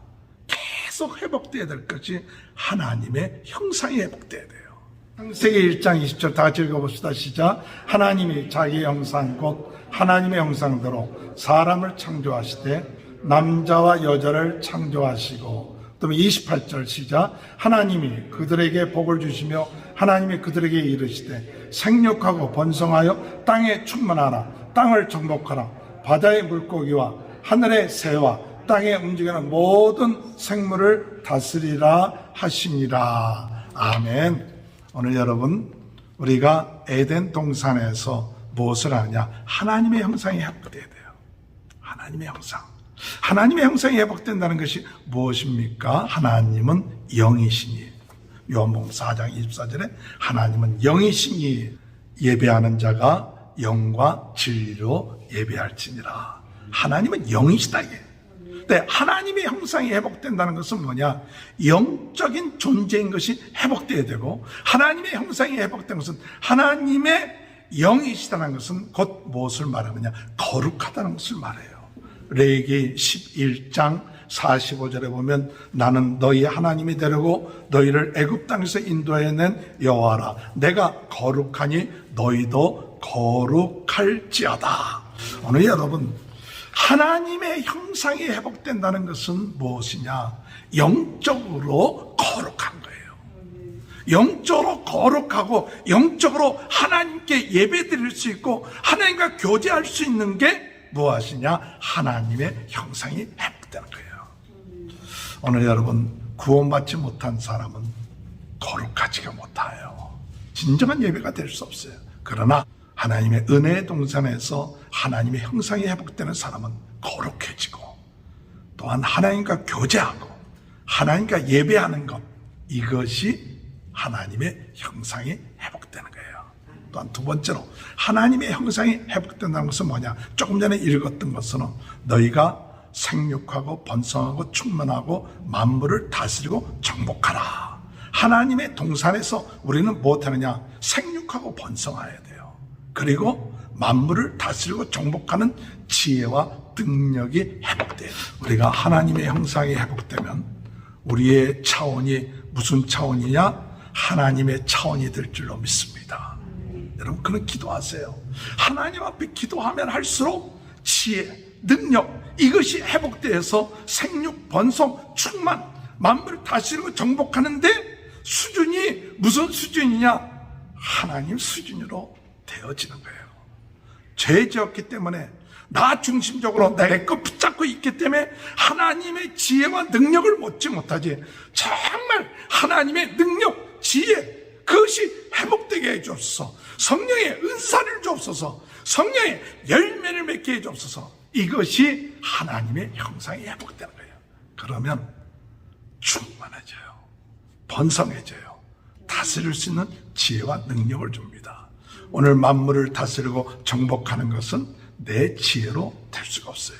계속 회복되어야 될 것이 하나님의 형상이 회복되어야 돼요. 창세기 1장 20절 다 같이 읽어봅시다. 시작. 하나님이 자기의 형상 곧 하나님의 형상대로 사람을 창조하시되 남자와 여자를 창조하시고, 또 28절 시작. 하나님이 그들에게 복을 주시며 하나님이 그들에게 이르시되 생육하고 번성하여 땅에 충만하라. 땅을 정복하라. 바다의 물고기와 하늘의 새와 땅에 움직이는 모든 생물을 다스리라 하시니라. 아멘. 오늘 여러분, 우리가 에덴 동산에서 무엇을 하냐? 하나님의 형상이 회복돼야 돼요. 하나님의 형상. 하나님의 형상이 회복된다는 것이 무엇입니까? 하나님은 영이시니, 요한복음 4장 24절에 하나님은 영이시니 예배하는 자가 영과 진리로 예배할지니라. 하나님은 영이시다 이게. 근데 하나님의 형상이 회복된다는 것은 뭐냐? 영적인 존재인 것이 회복돼야 되고, 하나님의 형상이 회복된 것은 하나님의 영이시다는 것은 곧 무엇을 말하느냐? 거룩하다는 것을 말해요. 레위기 11장 45절에 보면 나는 너희 하나님이 되려고 너희를 애굽 땅에서 인도해낸 여호와라. 내가 거룩하니 너희도 거룩할지어다. 오늘 여러분, 하나님의 형상이 회복된다는 것은 무엇이냐? 영적으로 거룩한 거예요. 영적으로 거룩하고 영적으로 하나님께 예배드릴 수 있고 하나님과 교제할 수 있는 게 무엇이냐? 하나님의 형상이 회복되는 거예요. 오늘 여러분, 구원받지 못한 사람은 거룩하지가 못해요. 진정한 예배가 될 수 없어요. 그러나 하나님의 은혜의 동산에서 하나님의 형상이 회복되는 사람은 거룩해지고, 또한 하나님과 교제하고 하나님과 예배하는 것, 이것이 하나님의 형상이 회복되는 거예요. 또한 두 번째로 하나님의 형상이 회복된다는 것은 뭐냐? 조금 전에 읽었던 것은 너희가 생육하고 번성하고 충만하고 만물을 다스리고 정복하라. 하나님의 동산에서 우리는 무엇하느냐? 생육하고 번성해야 돼요. 그리고 만물을 다스리고 정복하는 지혜와 능력이 회복돼요. 우리가 하나님의 형상이 회복되면 우리의 차원이 무슨 차원이냐? 하나님의 차원이 될 줄로 믿습니다. 여러분, 그런 기도하세요. 하나님 앞에 기도하면 할수록 지혜, 능력, 이것이 회복돼서 생육, 번성, 충만, 만물을 다스리고 정복하는데 수준이 무슨 수준이냐? 하나님 수준으로 되어지는 거예요. 죄 지었기 때문에 나 중심적으로 내 것 붙잡고 있기 때문에 하나님의 지혜와 능력을 얻지 못하지. 정말 하나님의 능력, 지혜, 그것이 회복되게 해주옵소서. 성령의 은사를 주옵소서. 성령의 열매를 맺게 해주옵소서. 이것이 하나님의 형상이 회복되는 거예요. 그러면 충만해져요. 번성해져요. 다스릴 수 있는 지혜와 능력을 줍니다. 오늘 만물을 다스리고 정복하는 것은 내 지혜로 될 수가 없어요.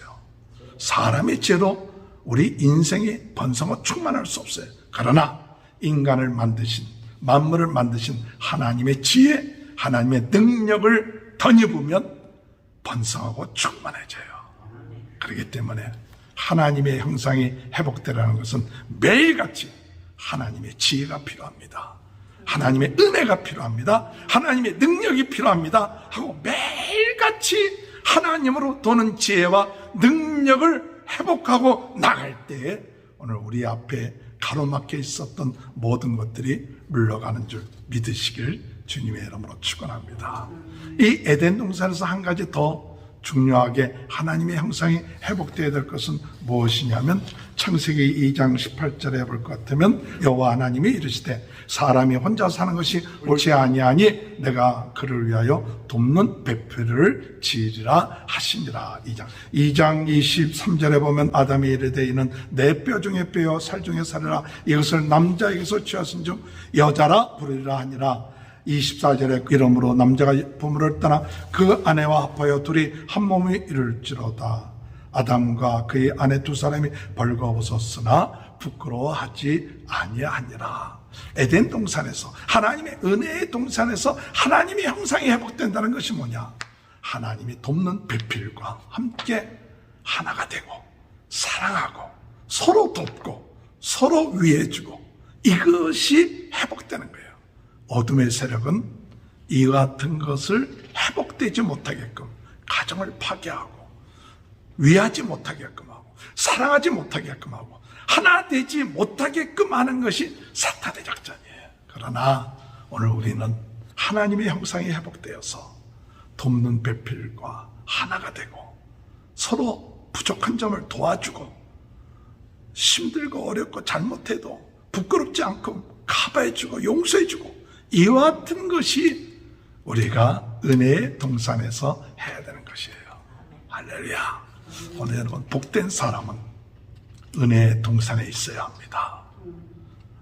사람의 지혜로 우리 인생이 번성하고 충만할 수 없어요. 그러나 인간을 만드신 만물을 만드신 하나님의 지혜, 하나님의 능력을 덧입으면 번성하고 충만해져요. 그렇기 때문에 하나님의 형상이 회복되라는 것은 매일같이 하나님의 지혜가 필요합니다. 하나님의 은혜가 필요합니다. 하나님의 능력이 필요합니다. 하고 매일같이 하나님으로 도는 지혜와 능력을 회복하고 나갈 때에 오늘 우리 앞에 가로막혀 있었던 모든 것들이 물러가는 줄 믿으시길 주님의 이름으로 축원합니다. 이 에덴 동산에서 한 가지 더 중요하게 하나님의 형상이 회복되어야 될 것은 무엇이냐면 창세기 2장 18절에 볼 것 같으면 여호와 하나님이 이르시되 사람이 혼자 사는 것이 옳지 아니하니 내가 그를 위하여 돕는 배필을 지으리라 하시니라. 2장 23절에 보면 아담이 이르되 이는 내 뼈 중에 뼈요 살 중에 살이라 이것을 남자에게서 취하신 중 여자라 부르리라 하니라. 24절에 이러므로 남자가 부모를 떠나 그 아내와 합하여 둘이 한 몸이 이룰지로다. 아담과 그의 아내 두 사람이 벌거벗었으나 부끄러워하지 아니하니라. 에덴 동산에서 하나님의 은혜의 동산에서 하나님의 형상이 회복된다는 것이 뭐냐? 하나님이 돕는 배필과 함께 하나가 되고 사랑하고 서로 돕고 서로 위해주고 이것이 회복되는 거예요. 어둠의 세력은 이와 같은 것을 회복되지 못하게끔 가정을 파괴하고 위하지 못하게끔 하고 사랑하지 못하게끔 하고 하나 되지 못하게끔 하는 것이 사탄의 작전이에요. 그러나 오늘 우리는 하나님의 형상이 회복되어서 돕는 배필과 하나가 되고 서로 부족한 점을 도와주고 힘들고 어렵고 잘못해도 부끄럽지 않고 커버해주고 용서해주고 이와 같은 것이 우리가 은혜의 동산에서 해야 되는 것이에요. 할렐루야. 오늘 여러분 복된 사람은 은혜의 동산에 있어야 합니다.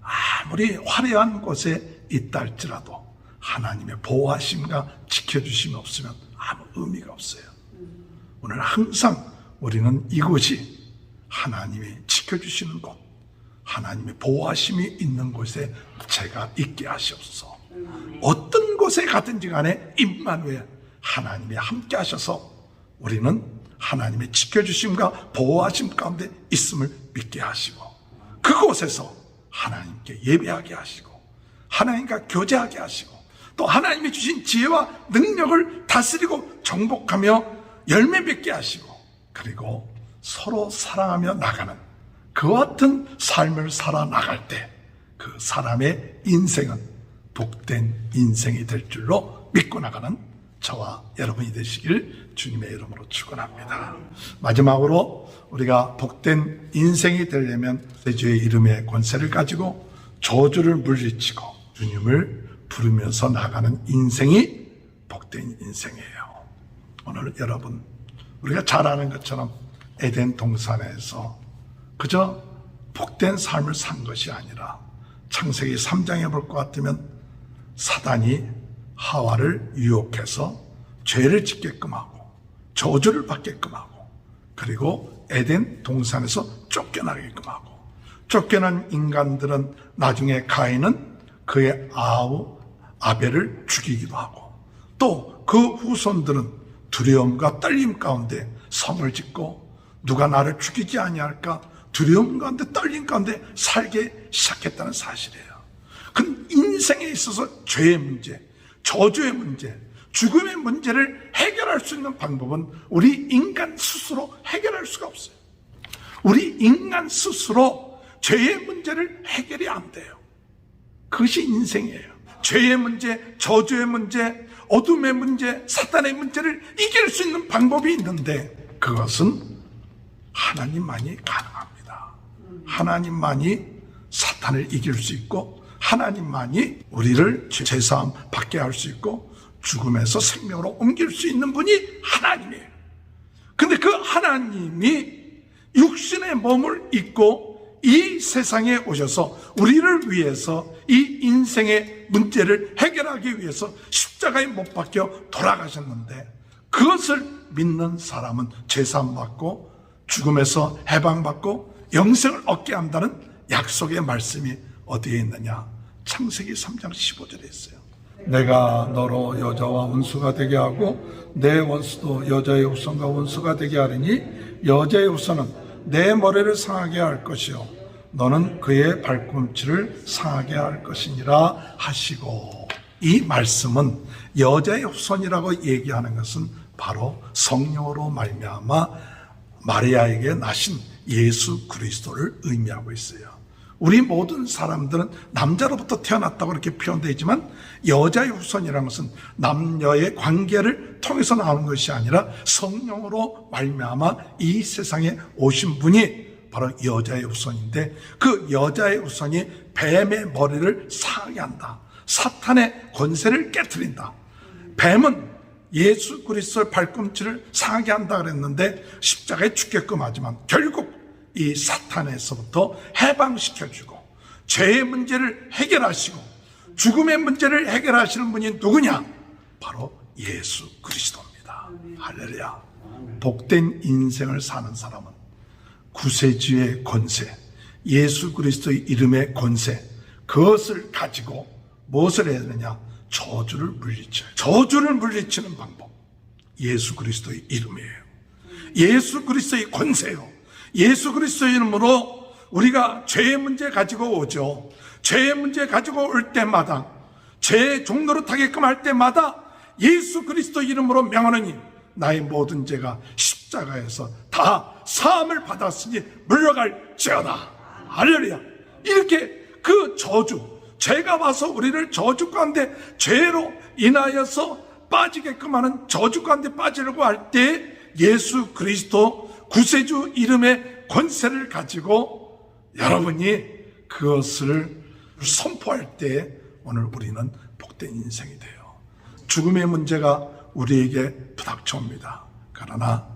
아무리 화려한 곳에 있다 할지라도 하나님의 보호하심과 지켜주심이 없으면 아무 의미가 없어요. 오늘 항상 우리는 이곳이 하나님이 지켜주시는 곳, 하나님의 보호하심이 있는 곳에 제가 있게 하시옵소서. 어떤 곳에 가든지 간에 임마누엘 하나님이 함께 하셔서 우리는 하나님의 지켜주심과 보호하심 가운데 있음을 믿게 하시고 그곳에서 하나님께 예배하게 하시고 하나님과 교제하게 하시고 또 하나님이 주신 지혜와 능력을 다스리고 정복하며 열매 맺게 하시고 그리고 서로 사랑하며 나가는 그와 같은 삶을 살아나갈 때 그 사람의 인생은 복된 인생이 될 줄로 믿고 나가는 저와 여러분이 되시길 주님의 이름으로 축원합니다. 마지막으로 우리가 복된 인생이 되려면 주의 이름의 권세를 가지고 저주를 물리치고 주님을 부르면서 나가는 인생이 복된 인생이에요. 오늘 여러분 우리가 잘 아는 것처럼 에덴 동산에서 그저 복된 삶을 산 것이 아니라 창세기 3장에 볼 것 같으면 사단이 하와를 유혹해서 죄를 짓게끔 하고 저주를 받게끔 하고 그리고 에덴 동산에서 쫓겨나게끔 하고 쫓겨난 인간들은 나중에 가인은 그의 아우 아벨을 죽이기도 하고 또 그 후손들은 두려움과 떨림 가운데 성을 짓고 누가 나를 죽이지 아니할까 두려움 가운데 떨림 가운데 살게 시작했다는 사실이에요. 그 인생에 있어서 죄의 문제, 저주의 문제, 죽음의 문제를 해결할 수 있는 방법은 우리 인간 스스로 해결할 수가 없어요. 우리 인간 스스로 죄의 문제를 해결이 안 돼요. 그것이 인생이에요. 죄의 문제, 저주의 문제, 어둠의 문제, 사탄의 문제를 이길 수 있는 방법이 있는데 그것은 하나님만이 가능합니다. 하나님만이 사탄을 이길 수 있고 하나님만이 우리를 죄사함 받게 할 수 있고 죽음에서 생명으로 옮길 수 있는 분이 하나님이에요. 근데 그 하나님이 육신의 몸을 입고 이 세상에 오셔서 우리를 위해서 이 인생의 문제를 해결하기 위해서 십자가에 못 박혀 돌아가셨는데 그것을 믿는 사람은 죄사함 받고 죽음에서 해방받고 영생을 얻게 한다는 약속의 말씀이 어디에 있느냐? 창세기 3장 15절에 있어요. 내가 너로 여자와 원수가 되게 하고 내 원수도 여자의 후손과 원수가 되게 하리니 여자의 후손은 내 머리를 상하게 할 것이요 너는 그의 발꿈치를 상하게 할 것이니라 하시고, 이 말씀은 여자의 후손이라고 얘기하는 것은 바로 성령으로 말미암아 마리아에게 나신 예수 그리스도를 의미하고 있어요. 우리 모든 사람들은 남자로부터 태어났다고 이렇게 표현되어 있지만 여자의 후손이라는 것은 남녀의 관계를 통해서 나오는 것이 아니라 성령으로 말미암아 이 세상에 오신 분이 바로 여자의 후손인데, 그 여자의 후손이 뱀의 머리를 상하게 한다. 사탄의 권세를 깨트린다. 뱀은 예수 그리스도의 발꿈치를 상하게 한다 그랬는데 십자가에 죽게끔 하지만 결국 이 사탄에서부터 해방시켜주고 죄의 문제를 해결하시고 죽음의 문제를 해결하시는 분이 누구냐? 바로 예수 그리스도입니다. 할렐루야. 복된 인생을 사는 사람은 구세주의 권세, 예수 그리스도의 이름의 권세, 그것을 가지고 무엇을 해야 되느냐? 저주를 물리쳐요. 저주를 물리치는 방법, 예수 그리스도의 이름이에요. 예수 그리스도의 권세요. 예수 그리스도의 이름으로 우리가 죄의 문제 가지고 오죠. 죄의 문제 가지고 올 때마다, 죄의 종로로 타게끔 할 때마다 예수 그리스도 이름으로 명하노니 나의 모든 죄가 십자가에서 다 사함을 받았으니 물러갈지어다. 할렐루야. 이렇게 그 저주, 죄가 와서 우리를 저주 가운데 죄로 인하여서 빠지게끔 하는 저주 가운데 빠지려고 할 때 예수 그리스도 구세주 이름의 권세를 가지고 여러분이 그것을 선포할 때 오늘 우리는 복된 인생이 돼요. 죽음의 문제가 우리에게 부닥쳐옵니다. 그러나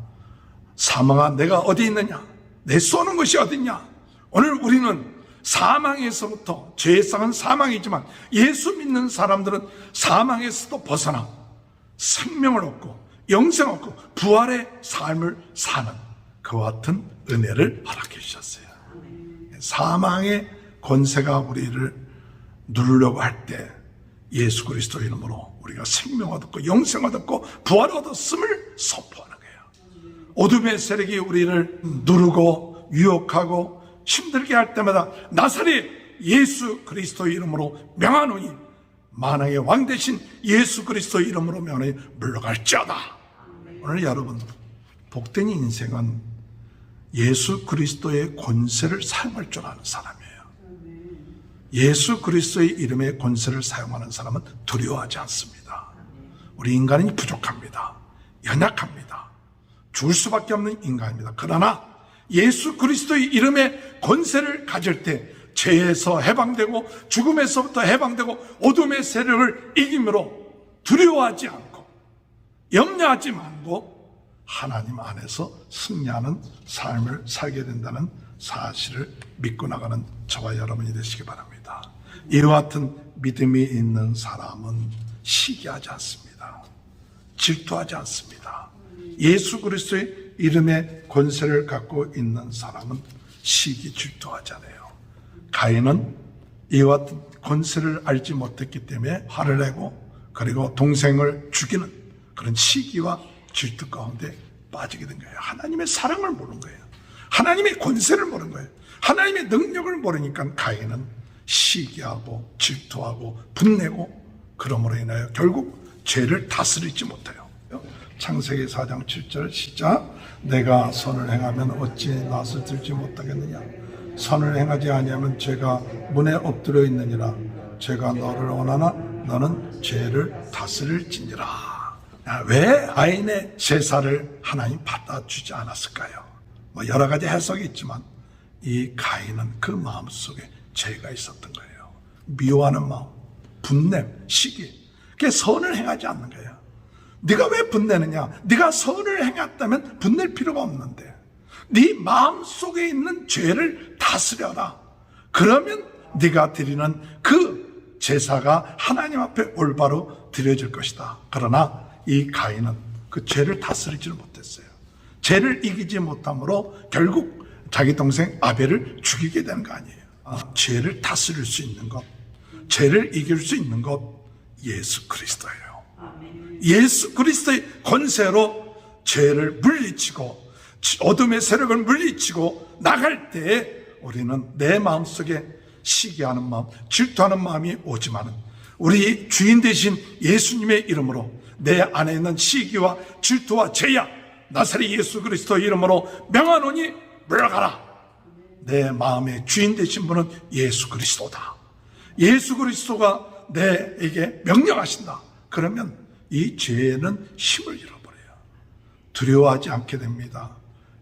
사망아 내가 어디 있느냐? 내 쏘는 것이 어디 있냐? 오늘 우리는 사망에서부터, 죄상은 사망이지만 예수 믿는 사람들은 사망에서도 벗어나 생명을 얻고 영생을 얻고 부활의 삶을 사는 그와 같은 은혜를 허락해 주셨어요. 사망의 권세가 우리를 누르려고 할 때 예수 그리스도 이름으로 우리가 생명 얻었고 영생 얻었고 부활 얻었음을 선포하는 거예요. 어둠의 세력이 우리를 누르고 유혹하고 힘들게 할 때마다 나사렛 예수 그리스도 이름으로 명하노니, 만왕의 왕 대신 예수 그리스도 이름으로 명하노니 물러갈지어다. 오늘 여러분, 복된 인생은 예수 그리스도의 권세를 사용할 줄 아는 사람이에요. 예수 그리스도의 이름의 권세를 사용하는 사람은 두려워하지 않습니다. 우리 인간은 부족합니다. 연약합니다. 죽을 수밖에 없는 인간입니다. 그러나 예수 그리스도의 이름의 권세를 가질 때 죄에서 해방되고 죽음에서부터 해방되고 어둠의 세력을 이김으로 두려워하지 않고 염려하지 말고 하나님 안에서 승리하는 삶을 살게 된다는 사실을 믿고 나가는 저와 여러분이 되시기 바랍니다. 이와 같은 믿음이 있는 사람은 시기하지 않습니다. 질투하지 않습니다. 예수 그리스도의 이름의 권세를 갖고 있는 사람은 시기 질투하지 않아요. 가인은 이와 같은 권세를 알지 못했기 때문에 화를 내고 그리고 동생을 죽이는 그런 시기와 질투 가운데 빠지게 된 거예요. 하나님의 사랑을 모르는 거예요. 하나님의 권세를 모르는 거예요. 하나님의 능력을 모르니까 가인은 시기하고 질투하고 분내고 그러므로 인하여 결국 죄를 다스리지 못해요. 창세기 4장 7절 시작. 내가 선을 행하면 어찌 낯을 들지 못하겠느냐? 선을 행하지 아니하면 죄가 문에 엎드려 있느니라. 죄가 너를 원하나 너는 죄를 다스릴지니라. 왜 가인의 제사를 하나님 받아주지 않았을까요? 여러 가지 해석이 있지만 이 가인은 그 마음속에 죄가 있었던 거예요. 미워하는 마음, 분냄, 시기. 그게 선을 행하지 않는 거예요. 네가 왜 분내느냐? 네가 선을 행했다면 분낼 필요가 없는데 네 마음속에 있는 죄를 다스려라. 그러면 네가 드리는 그 제사가 하나님 앞에 올바로 드려질 것이다. 그러나 이 가인은 그 죄를 다스리지를 못했어요. 죄를 이기지 못함으로 결국 자기 동생 아벨을 죽이게 되는 거 아니에요. 죄를 다스릴 수 있는 것, 죄를 이길 수 있는 것 예수 그리스도예요. 예수 그리스도의 권세로 죄를 물리치고 어둠의 세력을 물리치고 나갈 때에 우리는 내 마음속에 시기하는 마음, 질투하는 마음이 오지만은 우리 주인 되신 예수님의 이름으로 내 안에 있는 시기와 질투와 죄야 나사렛 예수 그리스도의 이름으로 명하노니 물러가라. 내 마음의 주인 되신 분은 예수 그리스도다. 예수 그리스도가 내에게 명령하신다. 그러면 이 죄는 힘을 잃어버려요. 두려워하지 않게 됩니다.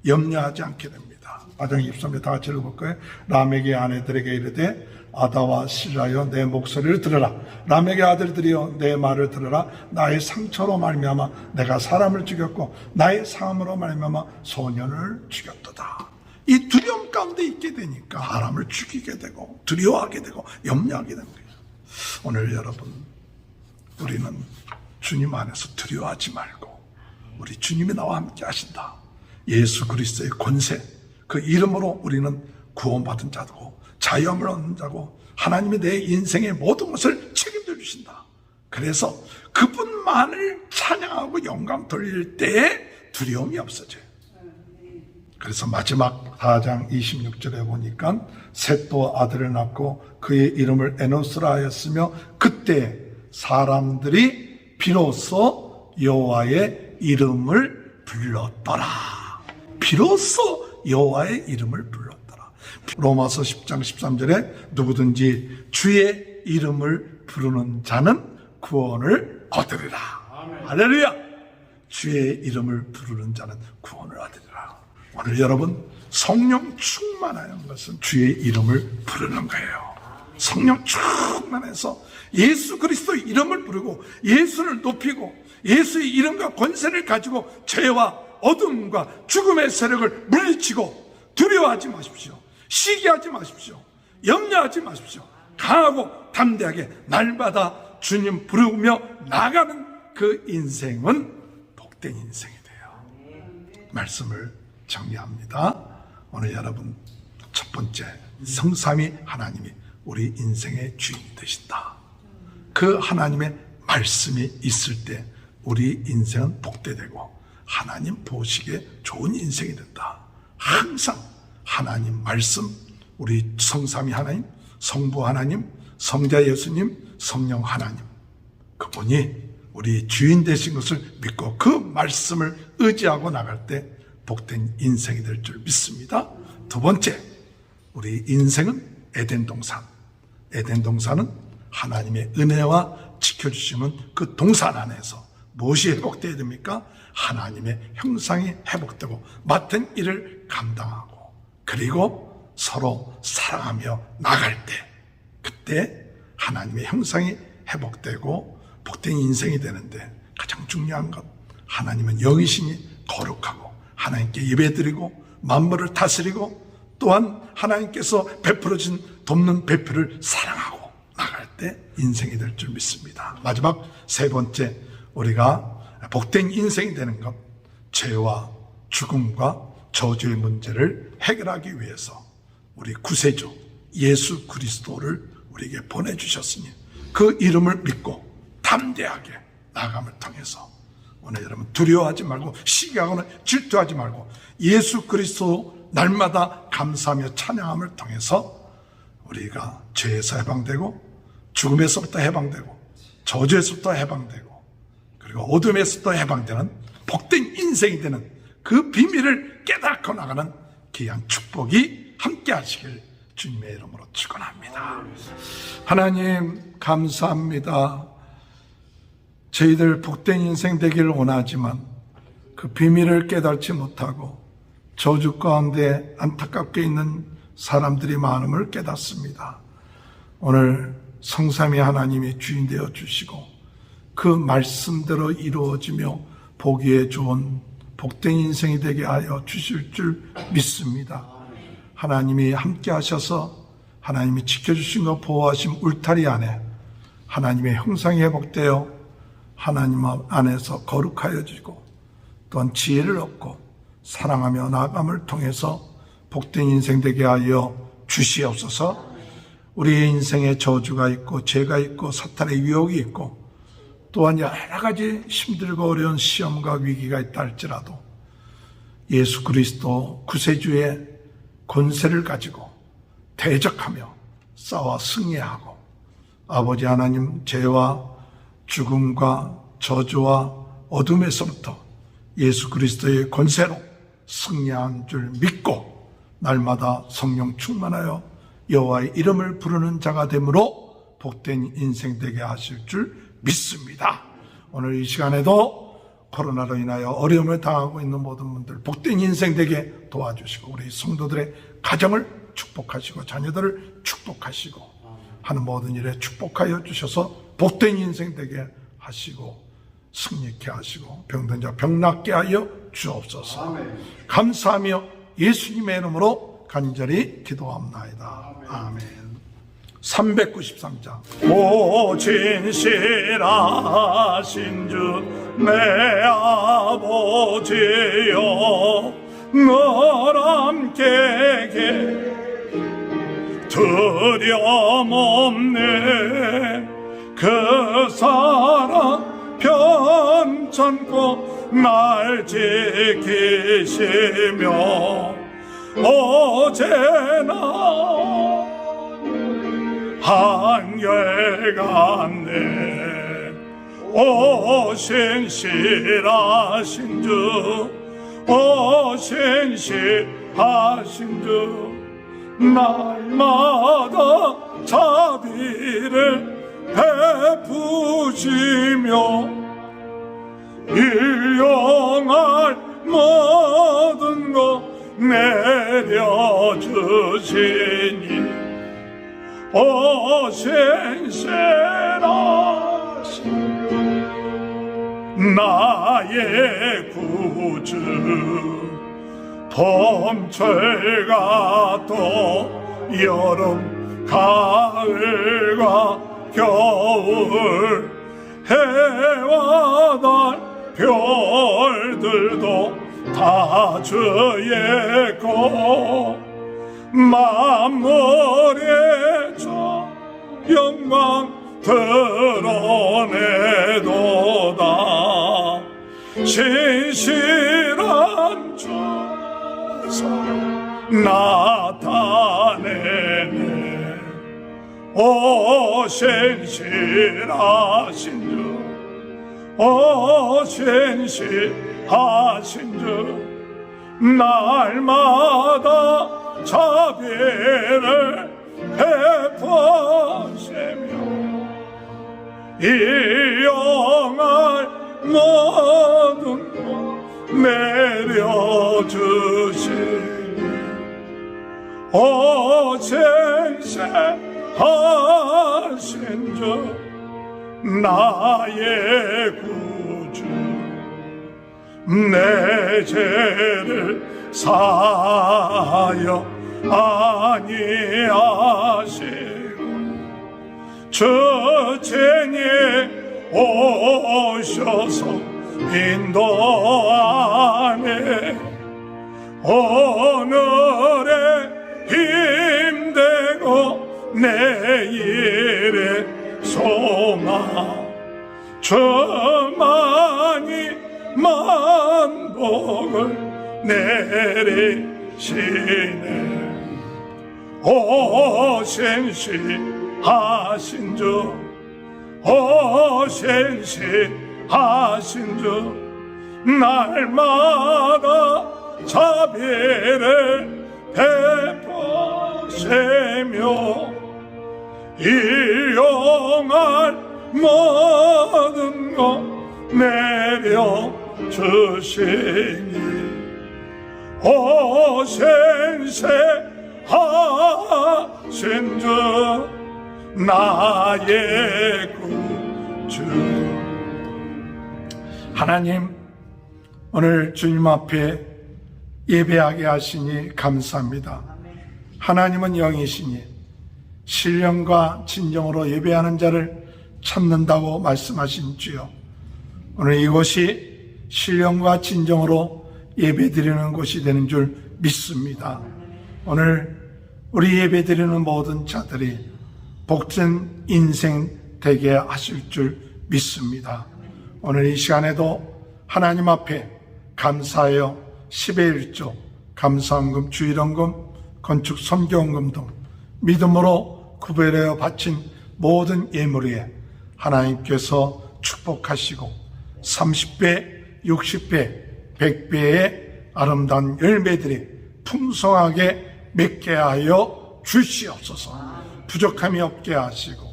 염려하지 않게 됩니다. 마장 23절 다 같이 읽어볼까요? 라멕의 아내들에게 이르되 아다와 실라여 내 목소리를 들으라. 라멕의 아들들이여 내 말을 들으라. 나의 상처로 말미암아 내가 사람을 죽였고 나의 상함으로 말미암아 소년을 죽였도다. 이 두려움 가운데 있게 되니까 사람을 죽이게 되고 두려워하게 되고 염려하게 되는 거예요. 오늘 여러분, 우리는 주님 안에서 두려워하지 말고 우리 주님이 나와 함께 하신다. 예수 그리스도의 권세, 그 이름으로 우리는 구원받은 자고 자유함을 얻는 자고 하나님이 내 인생의 모든 것을 책임져 주신다. 그래서 그분만을 찬양하고 영광 돌릴 때에 두려움이 없어져요. 그래서 마지막 4장 26절에 보니까 셋도 아들을 낳고 그의 이름을 에노스라 하였으며 그때 사람들이 비로소 여호와의 이름을 불렀더라. 비로소 여호와의 이름을 불렀더라. 로마서 10장 13절에 누구든지 주의 이름을 부르는 자는 구원을 얻으리라. 할렐루야. 주의 이름을 부르는 자는 구원을 얻으리라. 오늘 여러분, 성령 충만한 것은 주의 이름을 부르는 거예요. 성령 충만해서 예수 그리스도의 이름을 부르고 예수를 높이고 예수의 이름과 권세를 가지고 죄와 어둠과 죽음의 세력을 물리치고 두려워하지 마십시오. 시기하지 마십시오. 염려하지 마십시오. 강하고 담대하게 날마다 주님 부르며 나가는 그 인생은 복된 인생이 돼요. 말씀을 정리합니다. 오늘 여러분, 첫 번째, 성삼위 하나님이 우리 인생의 주인이 되신다. 그 하나님의 말씀이 있을 때 우리 인생은 복되되고 하나님 보시기에 좋은 인생이 된다. 항상 하나님 말씀, 우리 성삼위 하나님, 성부 하나님, 성자 예수님, 성령 하나님, 그분이 우리 주인 되신 것을 믿고 그 말씀을 의지하고 나갈 때 복된 인생이 될 줄 믿습니다. 두 번째, 우리 인생은 에덴 동산. 에덴 동산은 하나님의 은혜와 지켜주시면 그 동산 안에서 무엇이 회복되어야 됩니까? 하나님의 형상이 회복되고 맡은 일을 감당하고 그리고 서로 사랑하며 나갈 때 그때 하나님의 형상이 회복되고 복된 인생이 되는데 가장 중요한 것, 하나님은 영이시니 거룩하고 하나님께 예배드리고 만물을 다스리고 또한 하나님께서 베풀어진 돕는 배필을 사랑하고 나갈 때 인생이 될 줄 믿습니다. 마지막 세 번째, 우리가 복된 인생이 되는 것, 죄와 죽음과 저주의 문제를 해결하기 위해서 우리 구세주 예수 그리스도를 우리에게 보내주셨으니 그 이름을 믿고 담대하게 나감을 통해서 오늘 여러분 두려워하지 말고 시기하거나 질투하지 말고 예수 그리스도 날마다 감사하며 찬양함을 통해서 우리가 죄에서 해방되고 죽음에서부터 해방되고 저주에서부터 해방되고 그리고 어둠에서부터 해방되는 복된 인생이 되는 그 비밀을 깨닫고 나가는 귀한 축복이 함께 하시길 주님의 이름으로 축원합니다. 하나님 감사합니다. 저희들 복된 인생 되기를 원하지만 그 비밀을 깨닫지 못하고 저주 가운데 안타깝게 있는 사람들이 많음을 깨닫습니다. 오늘 성삼위 하나님이 주인 되어 주시고 그 말씀대로 이루어지며 보기에 좋은 복된 인생이 되게 하여 주실 줄 믿습니다. 하나님이 함께 하셔서 하나님이 지켜주신 것 보호하신 울타리 안에 하나님의 형상이 회복되어 하나님 안에서 거룩하여지고 또한 지혜를 얻고 사랑하며 나아감을 통해서 복된 인생 되게 하여 주시옵소서. 우리의 인생에 저주가 있고 죄가 있고 사탄의 유혹이 있고 또한 여러 가지 힘들고 어려운 시험과 위기가 있다 할지라도 예수 그리스도 구세주의 권세를 가지고 대적하며 싸워 승리하고 아버지 하나님 죄와 죽음과 저주와 어둠에서부터 예수 그리스도의 권세로 승리한 줄 믿고 날마다 성령 충만하여 여호와의 이름을 부르는 자가 되므로 복된 인생 되게 하실 줄 믿습니다. 오늘 이 시간에도 코로나로 인하여 어려움을 당하고 있는 모든 분들 복된 인생 되게 도와주시고 우리 성도들의 가정을 축복하시고 자녀들을 축복하시고 하는 모든 일에 축복하여 주셔서 복된 인생 되게 하시고 승리케 하시고 병든 자 병 낫게 하여 주옵소서. 감사하며 예수님의 이름으로 간절히 기도합나이다. 아멘. 393장. 오 진실하신 주 내 아버지여 널 함께 두려움 없네 그 사랑 편찮고 날 지키시며 어제나 한결같네 오 신실하신 주 오 신실하신 주 날마다 자비를 베푸시며 일용할 모든 것 내려주시니 오 신실하신 나의 구주 봄철과 또 여름 가을과 겨울 해와 달 별들도 다 주의 것 만물의 저 영광 드러내도다 신실한 주 사랑 나타내네 오 신실하신 주 오 신실하신 주 날마다 자비를 베푸시며 일용할 모든 것 내려주시니 오 신실하신 주 나의 구주 내 죄를 사하여 아니하시고 주친이 오셔서 인도하네 오늘의 힘되고 내일의 소망 주만이 만복을 내리시네 오 신실하신 주 오 신실하신 주 날마다 자비를 베푸시며 일용할 모든 것 내려주시니 오 신실하신 주 나의 구주 하나님 오늘 주님 앞에 예배하게 하시니 감사합니다. 하나님은 영이시니 신령과 진정으로 예배하는 자를 찾는다고 말씀하신 주여 오늘 이곳이 신령과 진정으로 예배드리는 곳이 되는 줄 믿습니다. 오늘 우리 예배드리는 모든 자들이 복된 인생 되게 하실 줄 믿습니다. 오늘 이 시간에도 하나님 앞에 감사하여 10의 1조, 감사헌금, 주일헌금, 건축 선교헌금 등 믿음으로 구별하여 바친 모든 예물 위에 하나님께서 축복하시고 30배, 60배, 100배의 아름다운 열매들이 풍성하게 맺게 하여 주시옵소서. 부족함이 없게 하시고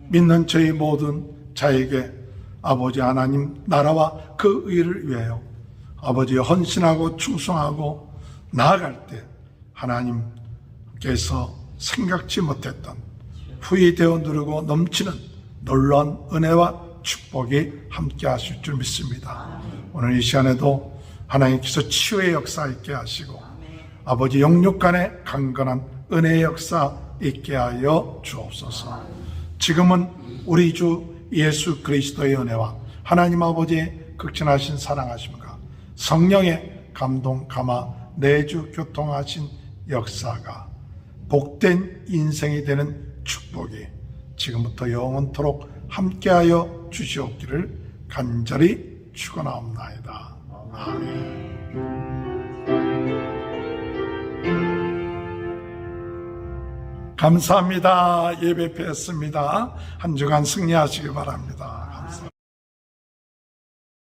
믿는 저희 모든 자에게 아버지 하나님 나라와 그 의를 위하여 아버지 헌신하고 충성하고 나아갈 때 하나님께서 생각지 못했던 후이 되어 누르고 넘치는 놀라운 은혜와 축복이 함께 하실 줄 믿습니다. 오늘 이 시간에도 하나님께서 치유의 역사 있게 하시고 아버지 영육 간의 강건한 은혜의 역사 있게 하여 주옵소서. 지금은 우리 주 예수 그리스도의 은혜와 하나님 아버지의 극진하신 사랑하심과 성령의 감동 감화 내주 교통하신 역사가 복된 인생이 되는 축복이 지금부터 영원토록 함께하여 주시옵기를 간절히 축원하옵나이다. 아멘. 감사합니다. 예배 뵙습니다. 한 주간 승리하시기 바랍니다.